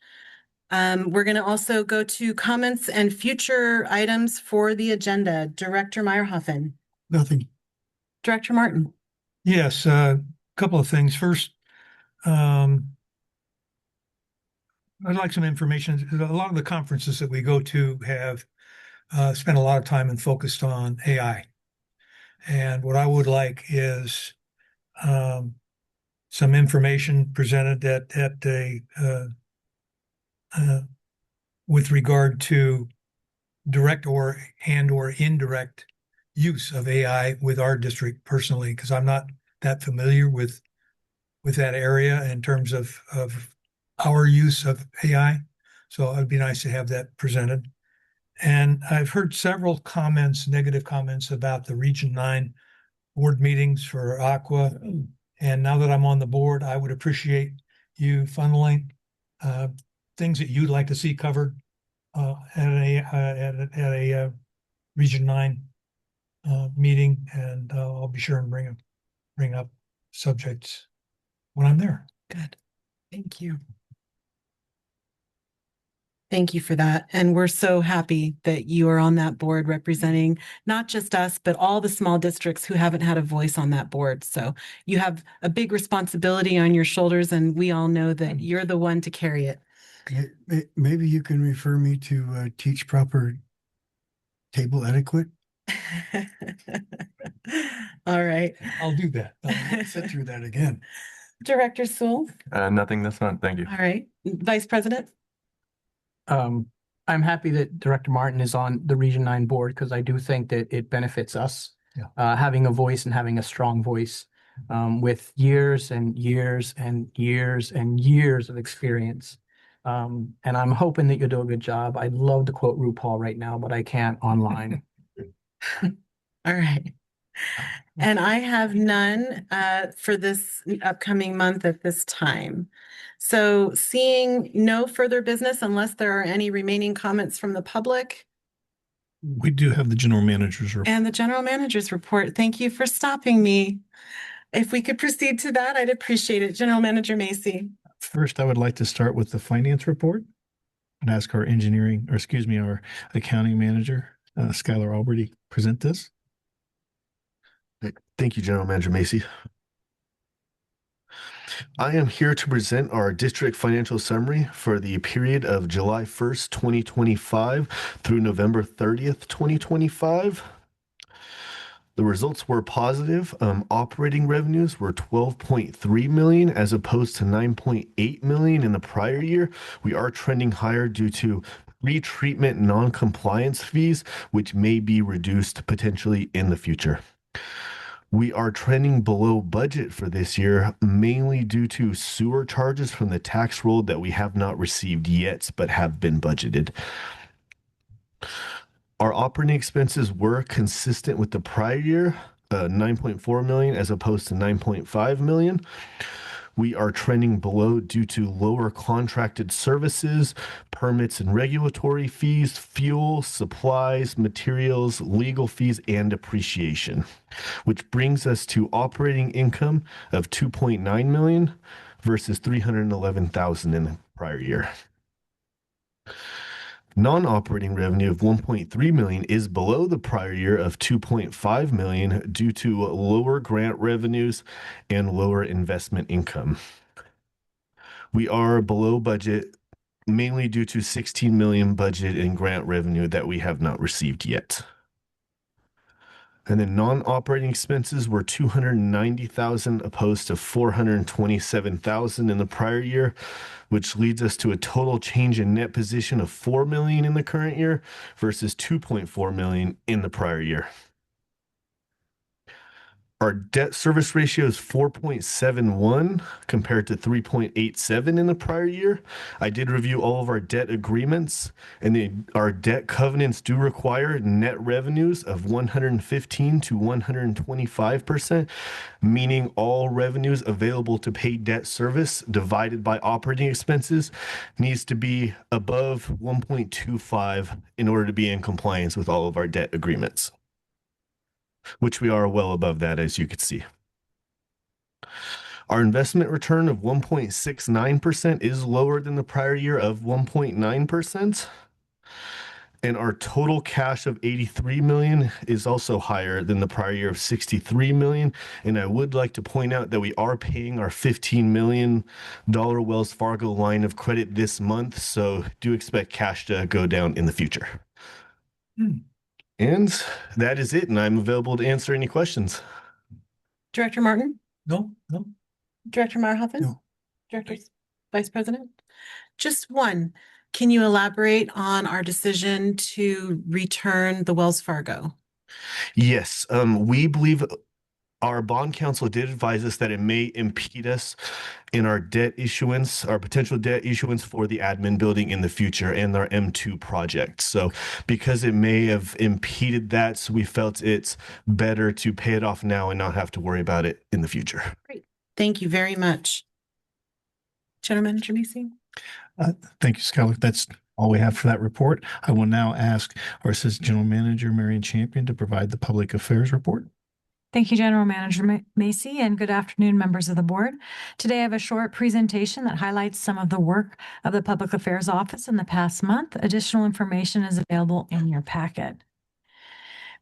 We're going to also go to comments and future items for the agenda. Director Meyerhoffen. Nothing. Director Martin. Yes, a couple of things. First, I'd like some information. A lot of the conferences that we go to have spent a lot of time and focused on AI. And what I would like is some information presented with regard to direct or indirect use of AI with our district personally, because I'm not that familiar with that area in terms of our use of AI. So it'd be nice to have that presented. And I've heard several comments, negative comments about the Region 9 board meetings for Aqua. And now that I'm on the board, I would appreciate you funneling things that you'd like to see covered at a Region 9 meeting, and I'll be sure and bring up subjects when I'm there. Good. Thank you. Thank you for that. And we're so happy that you are on that board representing not just us, but all the small districts who haven't had a voice on that board. So you have a big responsibility on your shoulders, and we all know that you're the one to carry it. Maybe you can refer me to teach proper table etiquette. All right. I'll do that. I'll sit through that again. Director Sewell. Nothing this month. Thank you. All right. Vice President. I'm happy that Director Martin is on the Region 9 board because I do think that it benefits us having a voice and having a strong voice with years and years and years and years of experience. And I'm hoping that you'll do a good job. I'd love to quote RuPaul right now, but I can't online. All right. And I have none for this upcoming month at this time. So seeing no further business unless there are any remaining comments from the public. We do have the general manager's report. And the general manager's report. Thank you for stopping me. If we could proceed to that, I'd appreciate it. General Manager Macy. First, I would like to start with the finance report and ask our our accounting manager, Skylar Alberty, present this. Thank you, General Manager Macy. I am here to present our district financial summary for the period of July 1st, 2025 through November 30th, 2025. The results were positive. Operating revenues were 12.3 million as opposed to 9.8 million in the prior year. We are trending higher due to retreatment non-compliance fees, which may be reduced potentially in the future. We are trending below budget for this year, mainly due to sewer charges from the tax roll that we have not received yet, but have been budgeted. Our operating expenses were consistent with the prior year, 9.4 million as opposed to 9.5 million. We are trending below due to lower contracted services, permits and regulatory fees, fuel, supplies, materials, legal fees, and depreciation, which brings us to operating income of 2.9 million versus 311,000 in the prior year. Non-operating revenue of 1.3 million is below the prior year of 2.5 million due to lower grant revenues and lower investment income. We are below budget mainly due to 16 million budget in grant revenue that we have not received yet. And then non-operating expenses were 290,000 opposed to 427,000 in the prior year, which leads us to a total change in net position of 4 million in the current year versus 2.4 million in the prior year. Our debt service ratio is 4.71 compared to 3.87 in the prior year. I did review all of our debt agreements, and our debt covenants do require net revenues of 115 to 125%, meaning all revenues available to pay debt service divided by operating expenses needs to be above 1.25 in order to be in compliance with all of our debt agreements, which we are well above that, as you can see. Our investment return of 1.69% is lower than the prior year of 1.9%. And our total cash of 83 million is also higher than the prior year of 63 million. And I would like to point out that we are paying our $15 million Wells Fargo line of credit this month. So do expect cash to go down in the future. And that is it. And I'm available to answer any questions. Director Martin. No. Director Meyerhoffen. No. Director Vice President. Just one. Can you elaborate on our decision to return the Wells Fargo? Yes, we believe Our bond counsel did advise us that it may impede us in our debt issuance, our potential debt issuance for the admin building in the future and our M2 project. So because it may have impeded that, so we felt it's better to pay it off now and not have to worry about it in the future. Thank you very much. General Manager Macy? Thank you, Skylar. That's all we have for that report. I will now ask our Assistant General Manager, Marion Champion, to provide the Public Affairs report. Thank you, General Manager Macy, and good afternoon, members of the board. Today, I have a short presentation that highlights some of the work of the Public Affairs Office in the past month. Additional information is available in your packet.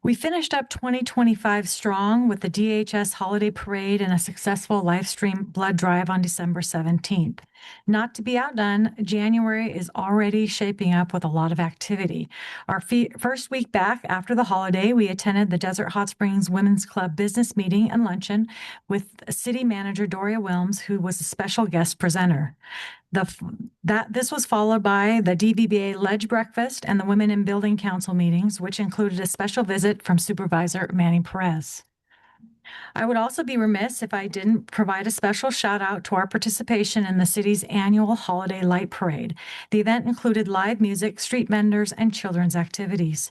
We finished up 2025 strong with the DHS holiday parade and a successful live stream blood drive on December 17th. Not to be outdone, January is already shaping up with a lot of activity. Our first week back after the holiday, we attended the Desert Hot Springs Women's Club business meeting and luncheon with City Manager Doria Wilms, who was a special guest presenter. This was followed by the DVBA Ledge Breakfast and the Women in Building Council meetings, which included a special visit from Supervisor Manny Perez. I would also be remiss if I didn't provide a special shout out to our participation in the city's annual Holiday Light Parade. The event included live music, street vendors, and children's activities.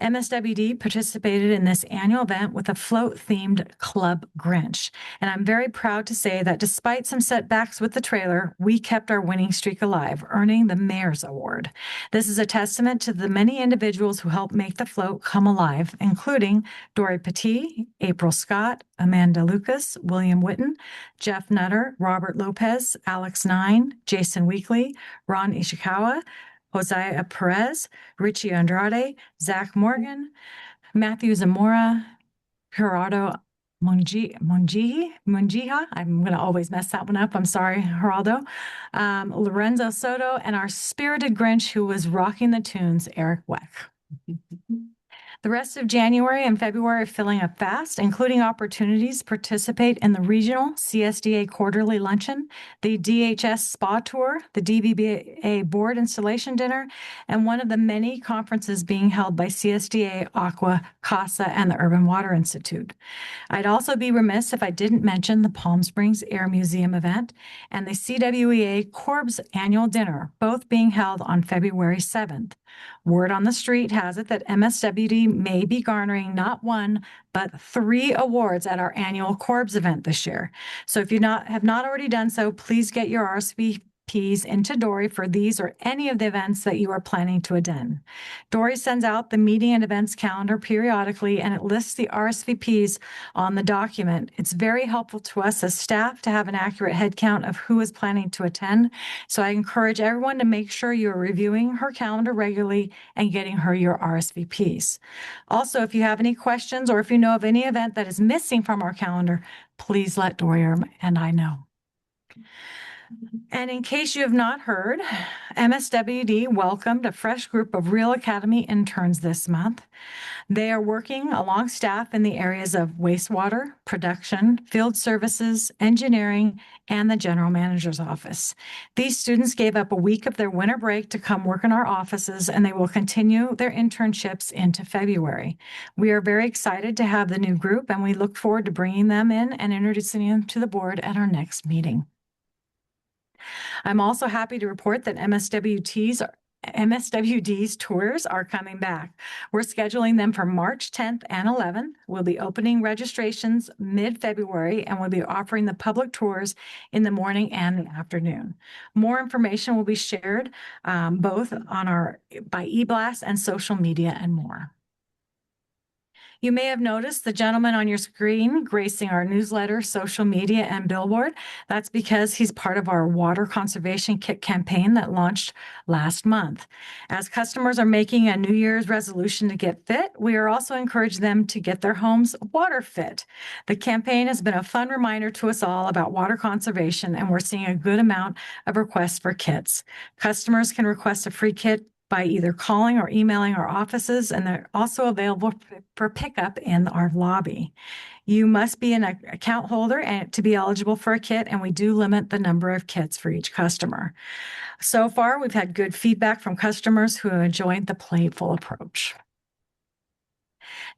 MSWD participated in this annual event with a float-themed Club Grinch. And I'm very proud to say that despite some setbacks with the trailer, we kept our winning streak alive, earning the Mayor's Award. This is a testament to the many individuals who helped make the float come alive, including Dory Petit, April Scott, Amanda Lucas, William Witten, Jeff Nutter, Robert Lopez, Alex Nine, Jason Weekly, Ron Ishikawa, Hosea Perez, Richie Andrade, Zach Morgan, Matthew Zamora, Gerardo Munjiha. I'm going to always mess that one up. I'm sorry, Geraldo. Lorenzo Soto, and our spirited Grinch who was rocking the tunes, Eric Weck. The rest of January and February are filling up fast, including opportunities to participate in the regional CSDA quarterly luncheon, the DHS spa tour, the DVBA board installation dinner, and one of the many conferences being held by CSDA, Aqua, CASA, and the Urban Water Institute. I'd also be remiss if I didn't mention the Palm Springs Air Museum event and the CWEA Corbs annual dinner, both being held on February 7th. Word on the street has it that MSWD may be garnering not one, but 3 awards at our annual Corbs event this year. So if you have not already done so, please get your RSVPs into Dory for these or any of the events that you are planning to attend. Dory sends out the meeting and events calendar periodically, and it lists the RSVPs on the document. It's very helpful to us as staff to have an accurate head count of who is planning to attend. So I encourage everyone to make sure you're reviewing her calendar regularly and getting her your RSVPs. Also, if you have any questions or if you know of any event that is missing from our calendar, please let Dory and I know. And in case you have not heard, MSWD welcomed a fresh group of Real Academy interns this month. They are working along staff in the areas of wastewater, production, field services, engineering, and the general manager's office. These students gave up a week of their winter break to come work in our offices, and they will continue their internships into February. We are very excited to have the new group, and we look forward to bringing them in and introducing them to the board at our next meeting. I'm also happy to report that MSWD's tours are coming back. We're scheduling them for March 10th and 11th. We'll be opening registrations mid-February, and we'll be offering the public tours in the morning and the afternoon. More information will be shared both on by e-blast and social media and more. You may have noticed the gentleman on your screen gracing our newsletter, social media, and billboard. That's because he's part of our Water Conservation Kit campaign that launched last month. As customers are making a New Year's resolution to get fit, we are also encouraging them to get their homes water fit. The campaign has been a fun reminder to us all about water conservation, and we're seeing a good amount of requests for kits. Customers can request a free kit by either calling or emailing our offices, and they're also available for pickup in our lobby. You must be an account holder and to be eligible for a kit, and we do limit the number of kits for each customer. So far, we've had good feedback from customers who have enjoyed the playful approach.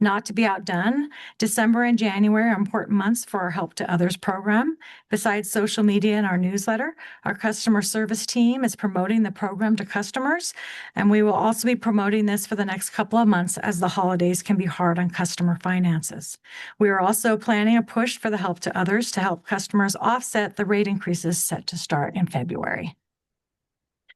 Not to be outdone, December and January are important months for our Help to Others program. Besides social media and our newsletter, our customer service team is promoting the program to customers, and we will also be promoting this for the next couple of months as the holidays can be hard on customer finances. We are also planning a push for the Help to Others to help customers offset the rate increases set to start in February.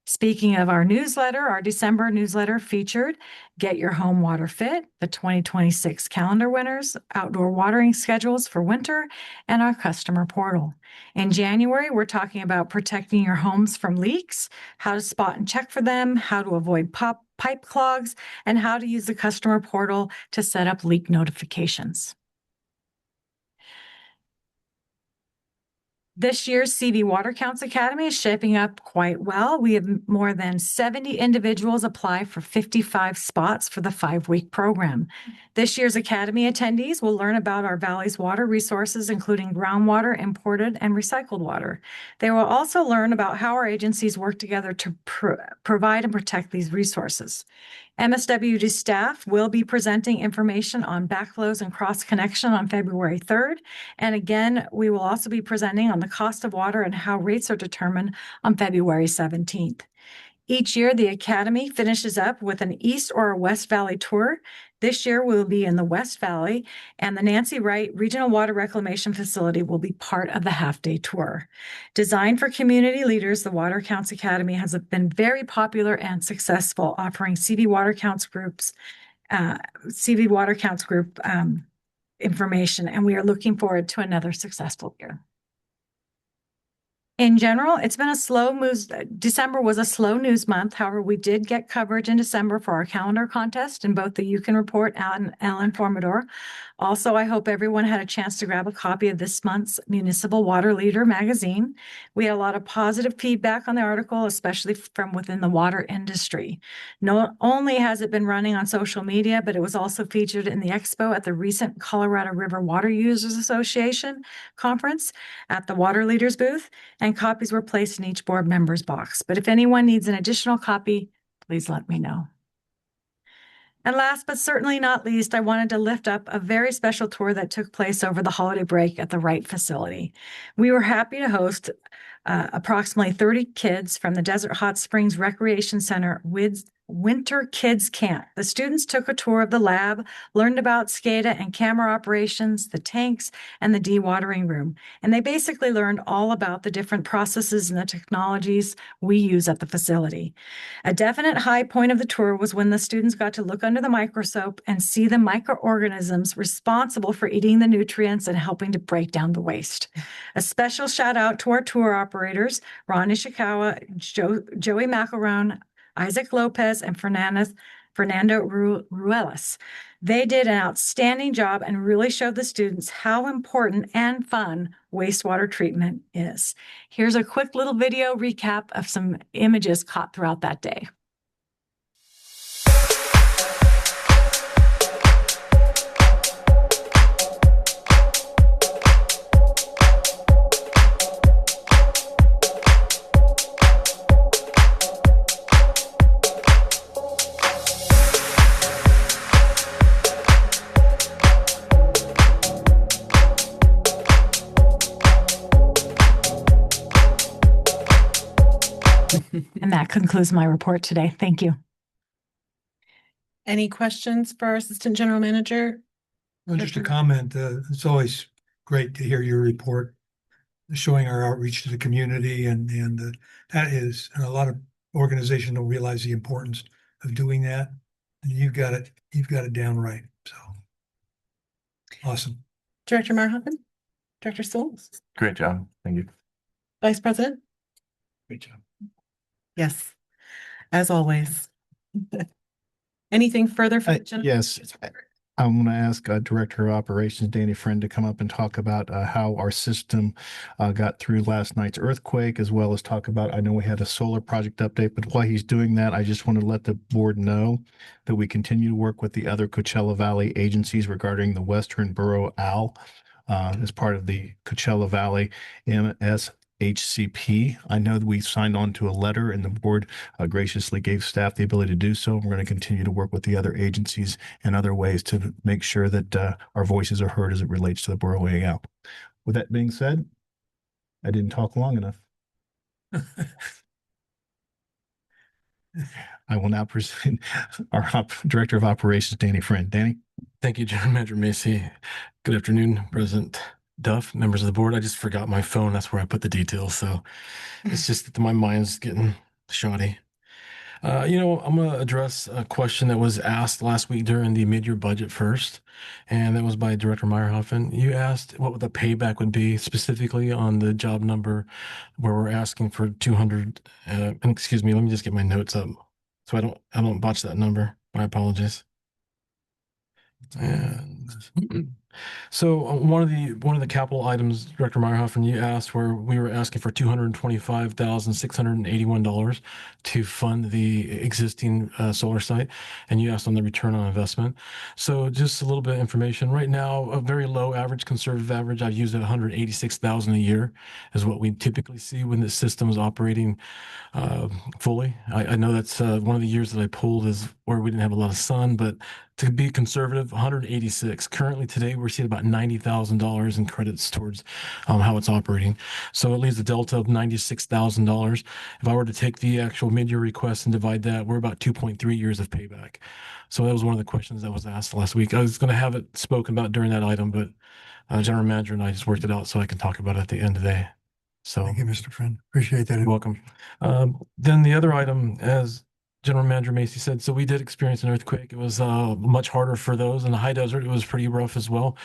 Speaking of our newsletter, our December newsletter featured Get Your Home Water Fit, the 2026 calendar winners, outdoor watering schedules for winter, and our customer portal. In January, we're talking about protecting your homes from leaks, how to spot and check for them, how to avoid pipe clogs, and how to use the customer portal to set up leak notifications. This year's CV Water Counts Academy is shaping up quite well. We have more than 70 individuals apply for 55 spots for the 5-week program. This year's Academy attendees will learn about our Valley's water resources, including groundwater, imported, and recycled water. They will also learn about how our agencies work together to provide and protect these resources. MSWD staff will be presenting information on backflows and cross connection on February 3rd. And again, we will also be presenting on the cost of water and how rates are determined on February 17th. Each year, the Academy finishes up with an East or a West Valley tour. This year, we will be in the West Valley, and the Nancy Wright Regional Water Reclamation Facility will be part of the half-day tour. Designed for community leaders, the Water Counts Academy has been very popular and successful, offering CV Water Counts Group information, and we are looking forward to another successful year. In general, it's been a slow news. December was a slow news month. However, we did get coverage in December for our calendar contest in both the You Can Report and El Informador. Also, I hope everyone had a chance to grab a copy of this month's Municipal Water Leader magazine. We had a lot of positive feedback on the article, especially from within the water industry. Not only has it been running on social media, but it was also featured in the expo at the recent Colorado River Water Users Association conference at the Water Leaders booth, and copies were placed in each board member's box. But if anyone needs an additional copy, please let me know. And last but certainly not least, I wanted to lift up a very special tour that took place over the holiday break at the Wright facility. We were happy to host approximately 30 kids from the Desert Hot Springs Recreation Center with Winter Kids Camp. The students took a tour of the lab, learned about SCADA and camera operations, the tanks, and the dewatering room. And they basically learned all about the different processes and the technologies we use at the facility. A definite high point of the tour was when the students got to look under the microscope and see the microorganisms responsible for eating the nutrients and helping to break down the waste. A special shout out to our tour operators, Ron Ishikawa, Joey Macaron, Isaac Lopez, and Fernando Ruelas. They did an outstanding job and really showed the students how important and fun wastewater treatment is. Here's a quick little video recap of some images caught throughout that day. And that concludes my report today. Thank you. Any questions for our Assistant General Manager? Well, just a comment, it's always great to hear your report showing our outreach to the community, and that is, and a lot of organizations don't realize the importance of doing that. And you've got it down right. So awesome. Director Marhoffen? Director Stolz? Great job. Thank you. Vice President? Great job. Yes, as always. Anything further for the general? Yes, I'm going to ask Director of Operations Danny Friend to come up and talk about how our system got through last night's earthquake, as well as talk about, I know we had a solar project update, but while he's doing that, I just want to let the board know that we continue to work with the other Coachella Valley agencies regarding the Western Borough OWL as part of the Coachella Valley HCP. I know that we signed on to a letter and the board graciously gave staff the ability to do so. We're going to continue to work with the other agencies and other ways to make sure that our voices are heard as it relates to the borough way out. With that being said, I didn't talk long enough. I will now present our Director of Operations, Danny Friend. Danny? Thank you, General Manager Macy. Good afternoon, President Duff, members of the board. I just forgot my phone. That's where I put the details. So it's just that my mind's getting shoddy. I'm going to address a question that was asked last week during the mid-year budget first, and that was by Director Meyerhoffen. You asked what the payback would be specifically on the job number where we're asking for 200. And excuse me, let me just get my notes up so I don't botch that number. My apologies. And so one of the capital items, Director Meyerhoffen, you asked where we were asking for $225,681 to fund the existing solar site, and you asked on the return on investment. So just a little bit of information. Right now, a very low average, conservative average, I've used $186,000 a year is what we typically see when the system is operating fully. I know that's one of the years that I pulled is where we didn't have a lot of sun, but to be conservative, 186. Currently today, we're seeing about $90,000 in credits towards how it's operating. So it leaves a delta of $96,000. If I were to take the actual mid-year request and divide that, we're about 2.3 years of payback. So that was one of the questions that was asked last week. I was going to have it spoken about during that item, but General Manager and I just worked it out so I can talk about it at the end of the day. So Thank you, Mr. Friend. Appreciate that. you're welcome. Then the other item, as General Manager Macy said, so we did experience an earthquake. It was much harder for those in the high desert. It was pretty rough as well.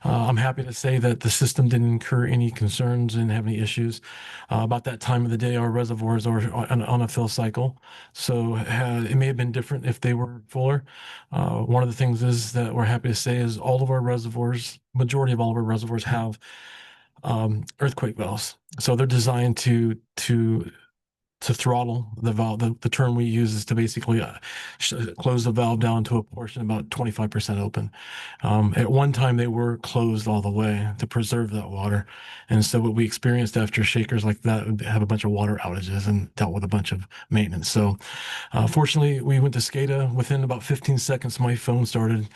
I'm happy to say that the system didn't incur any concerns and have any issues. About that time of the day, our reservoirs are on a fill cycle. So it may have been different if they were fuller. One of the things is that we're happy to say is all of our reservoirs, majority of all of our reservoirs have earthquake valves. So they're designed to throttle the valve. The term we use is to basically close the valve down to a portion about 25% open. At one time, they were closed all the way to preserve that water. And so what we experienced after shakers like that would have a bunch of water outages and dealt with a bunch of maintenance. So fortunately, we went to SCADA. Within about 15 seconds, my phone started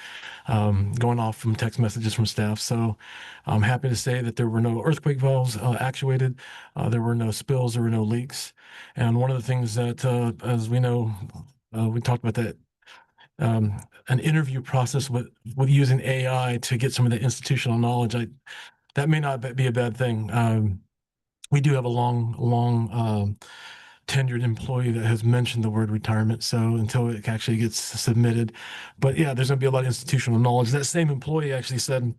going off from text messages from staff. So I'm happy to say that there were no earthquake valves actuated. There were no spills. There were no leaks. And one of the things that, as we know, we talked about that an interview process with using AI to get some of the institutional knowledge. That may not be a bad thing. We do have a long tenured employee that has mentioned the word retirement. So until it actually gets submitted, but yeah, there's going to be a lot of institutional knowledge. That same employee actually said,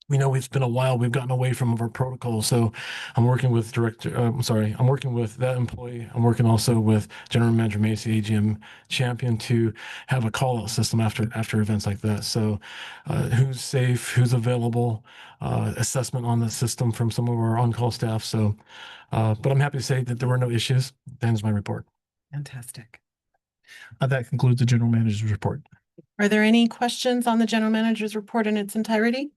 we know it's been a while. We've gotten away from our protocols. So I'm working with I'm working with that employee. I'm working also with General Manager Macy, AGM Champion, to have a call out system after events like that. So who's safe, who's available, assessment on the system from some of our on-call staff. So, but I'm happy to say that there were no issues. That ends my report. Fantastic. That concludes the General Manager's report. Are there any questions on the General Manager's report in its entirety?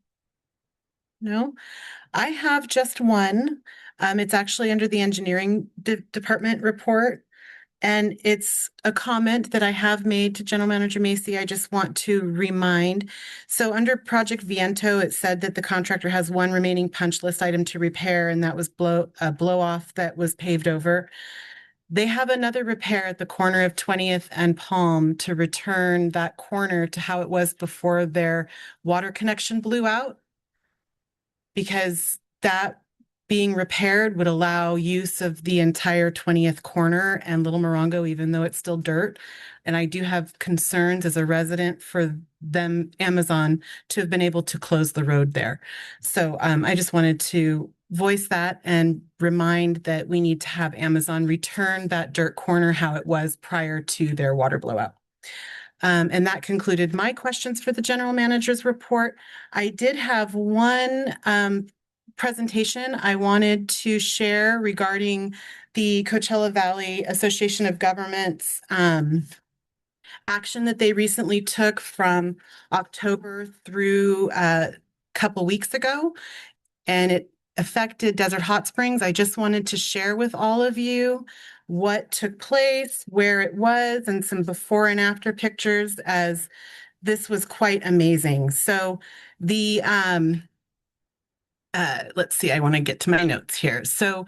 No, I have just one. It's actually under the engineering department report. And it's a comment that I have made to General Manager Macy. I just want to remind. So under Project Viento, it said that the contractor has one remaining punch list item to repair, and that was blow off that was paved over. They have another repair at the corner of 20th and Palm to return that corner to how it was before their water connection blew out, because that being repaired would allow use of the entire 20th corner and Little Morongo, even though it's still dirt. And I do have concerns as a resident for them, Amazon, to have been able to close the road there. So I just wanted to voice that and remind that we need to have Amazon return that dirt corner how it was prior to their water blowout. And that concluded my questions for the General Manager's report. I did have one presentation I wanted to share regarding the Coachella Valley Association of Governments action that they recently took from October through a couple weeks ago. And it affected Desert Hot Springs. I just wanted to share with all of you what took place, where it was, and some before and after pictures, as this was quite amazing. So the let's see, I want to get to my notes here. So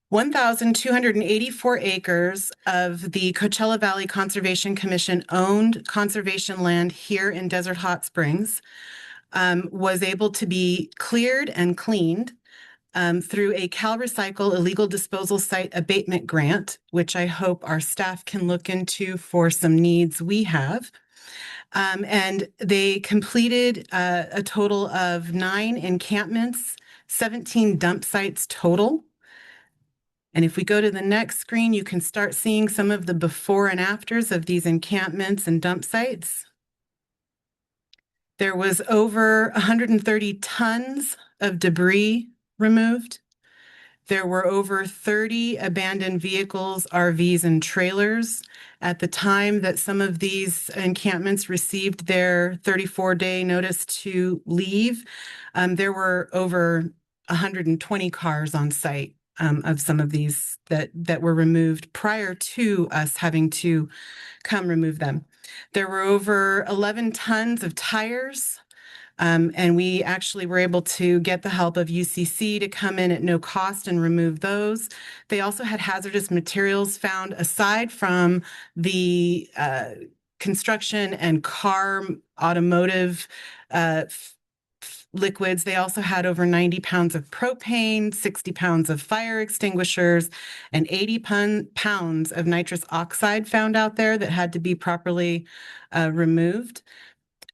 1,284 acres of the Coachella Valley Conservation Commission owned conservation land here in Desert Hot Springs was able to be cleared and cleaned through a CalRecycle illegal disposal site abatement grant, which I hope our staff can look into for some needs we have. And they completed a total of 9 encampments, 17 dump sites total. And if we go to the next screen, you can start seeing some of the before and afters of these encampments and dump sites. There was over 130 tons of debris removed. There were over 30 abandoned vehicles, RVs, and trailers. At the time that some of these encampments received their 34-day notice to leave, there were over 120 cars on site of some of these that were removed prior to us having to come remove them. There were over 11 tons of tires. And we actually were able to get the help of UCC to come in at no cost and remove those. They also had hazardous materials found aside from the construction and car automotive liquids. They also had over 90 pounds of propane, 60 pounds of fire extinguishers, and 80 pounds of nitrous oxide found out there that had to be properly removed.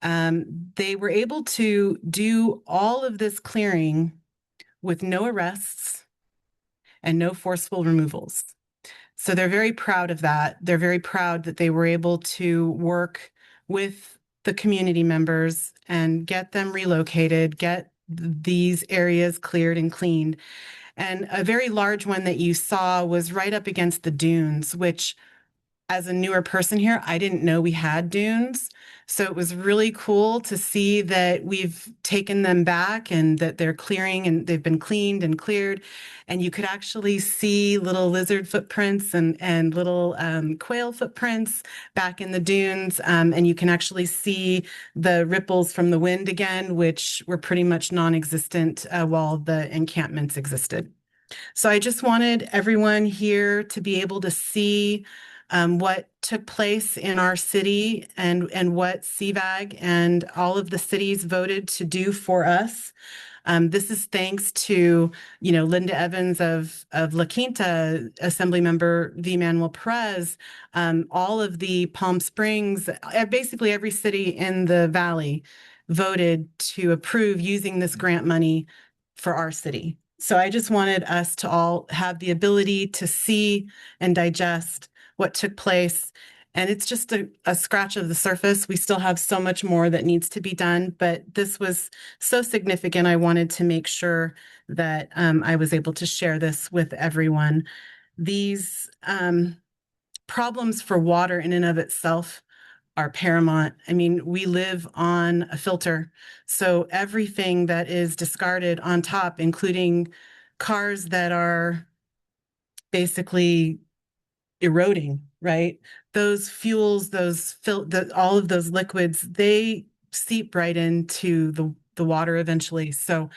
They were able to do all of this clearing with no arrests and no forceful removals. So they're very proud of that. They're very proud that they were able to work with the community members and get them relocated, get these areas cleared and cleaned. And a very large one that you saw was right up against the dunes, which, as a newer person here, I didn't know we had dunes. So it was really cool to see that we've taken them back and that they're clearing and they've been cleaned and cleared. And you could actually see little lizard footprints and little quail footprints back in the dunes. And you can actually see the ripples from the wind again, which were pretty much non-existent while the encampments existed. So I just wanted everyone here to be able to see what took place in our city and what CVAG and all of the cities voted to do for us. This is thanks to, Linda Evans of La Quinta, Assemblymember V. Manuel Perez, all of the Palm Springs, basically every city in the valley voted to approve using this grant money for our city. So I just wanted us to all have the ability to see and digest what took place. And it's just a scratch of the surface. We still have so much more that needs to be done, but this was so significant. I wanted to make sure that I was able to share this with everyone. These problems for water in and of itself are paramount. I mean, we live on a filter. So everything that is discarded on top, including cars that are basically eroding, right? Those fuels, all of those liquids, they seep right into the water eventually. So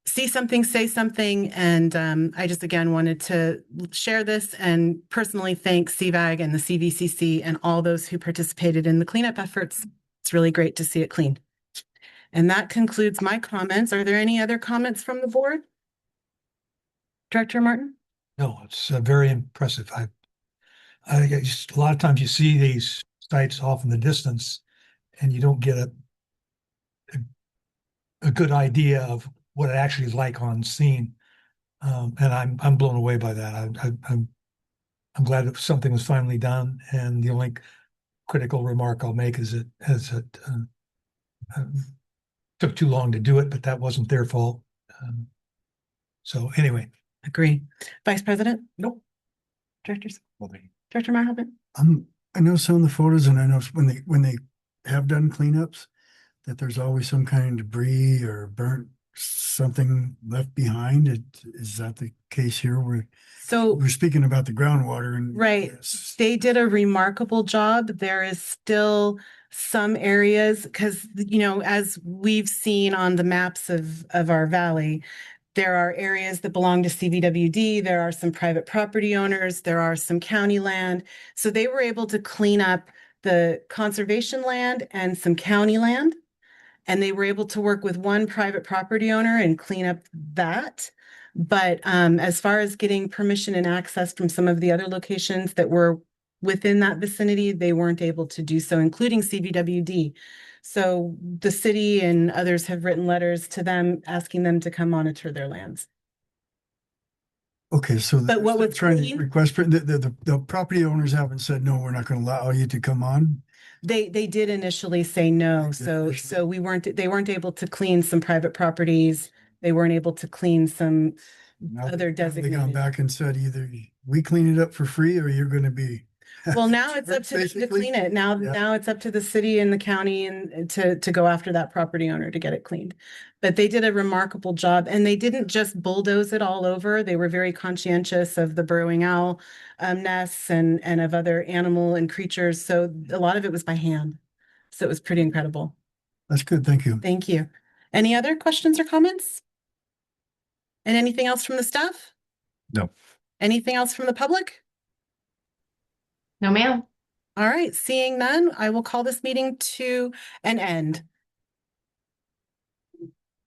see something, say something. And I just, again, wanted to share this and personally thank CVAG and the CVCC and all those who participated in the cleanup efforts. It's really great to see it cleaned. And that concludes my comments. Are there any other comments from the board? Director Martin? No, it's very impressive. I just, a lot of times you see these sites off in the distance and you don't get a good idea of what it actually is like on scene. And I'm blown away by that. I'm glad that something was finally done. And the only critical remark I'll make is it took too long to do it, but that wasn't their fault. So anyway. Agree. Vice President? Nope. Directors? Director Marhoven? I know some of the photos, and I know when they have done cleanups, that there's always some kind of debris or burnt something left behind? Is that the case here? So We're speaking about the groundwater and. right. They did a remarkable job. There is still some areas, because, you know, as we've seen on the maps of our valley, there are areas that belong to CVWD. There are some private property owners. There are some county land. So they were able to clean up the conservation land and some county land. And they were able to work with one private property owner and clean up that. But as far as getting permission and access from some of the other locations that were within that vicinity, they weren't able to do so, including CVWD. So the city and others have written letters to them asking them to come monitor their lands. Okay, so. But what they're was trying clean- to request, the property owners haven't said, no, we're not going to allow you to come on. They did initially say no, so they weren't able to clean some private properties. They weren't able to clean some Now other They gone designated. back and said either we clean it up for free or you're going to be. Well, now it's up to them to Basically. clean it. Now, Yeah. now it's up to the city and the county and to go after that property owner to get it cleaned. But they did a remarkable job, and they didn't just bulldoze it all over. They were very conscientious of the burrowing owl nests and of other animal and creatures. So a lot of it was by hand. So it was pretty incredible. That's good. Thank you. Thank you. Any other questions or comments? And anything else from the staff? No. Anything else from the public? No, ma'am. All right, seeing none, I will call this meeting to an end.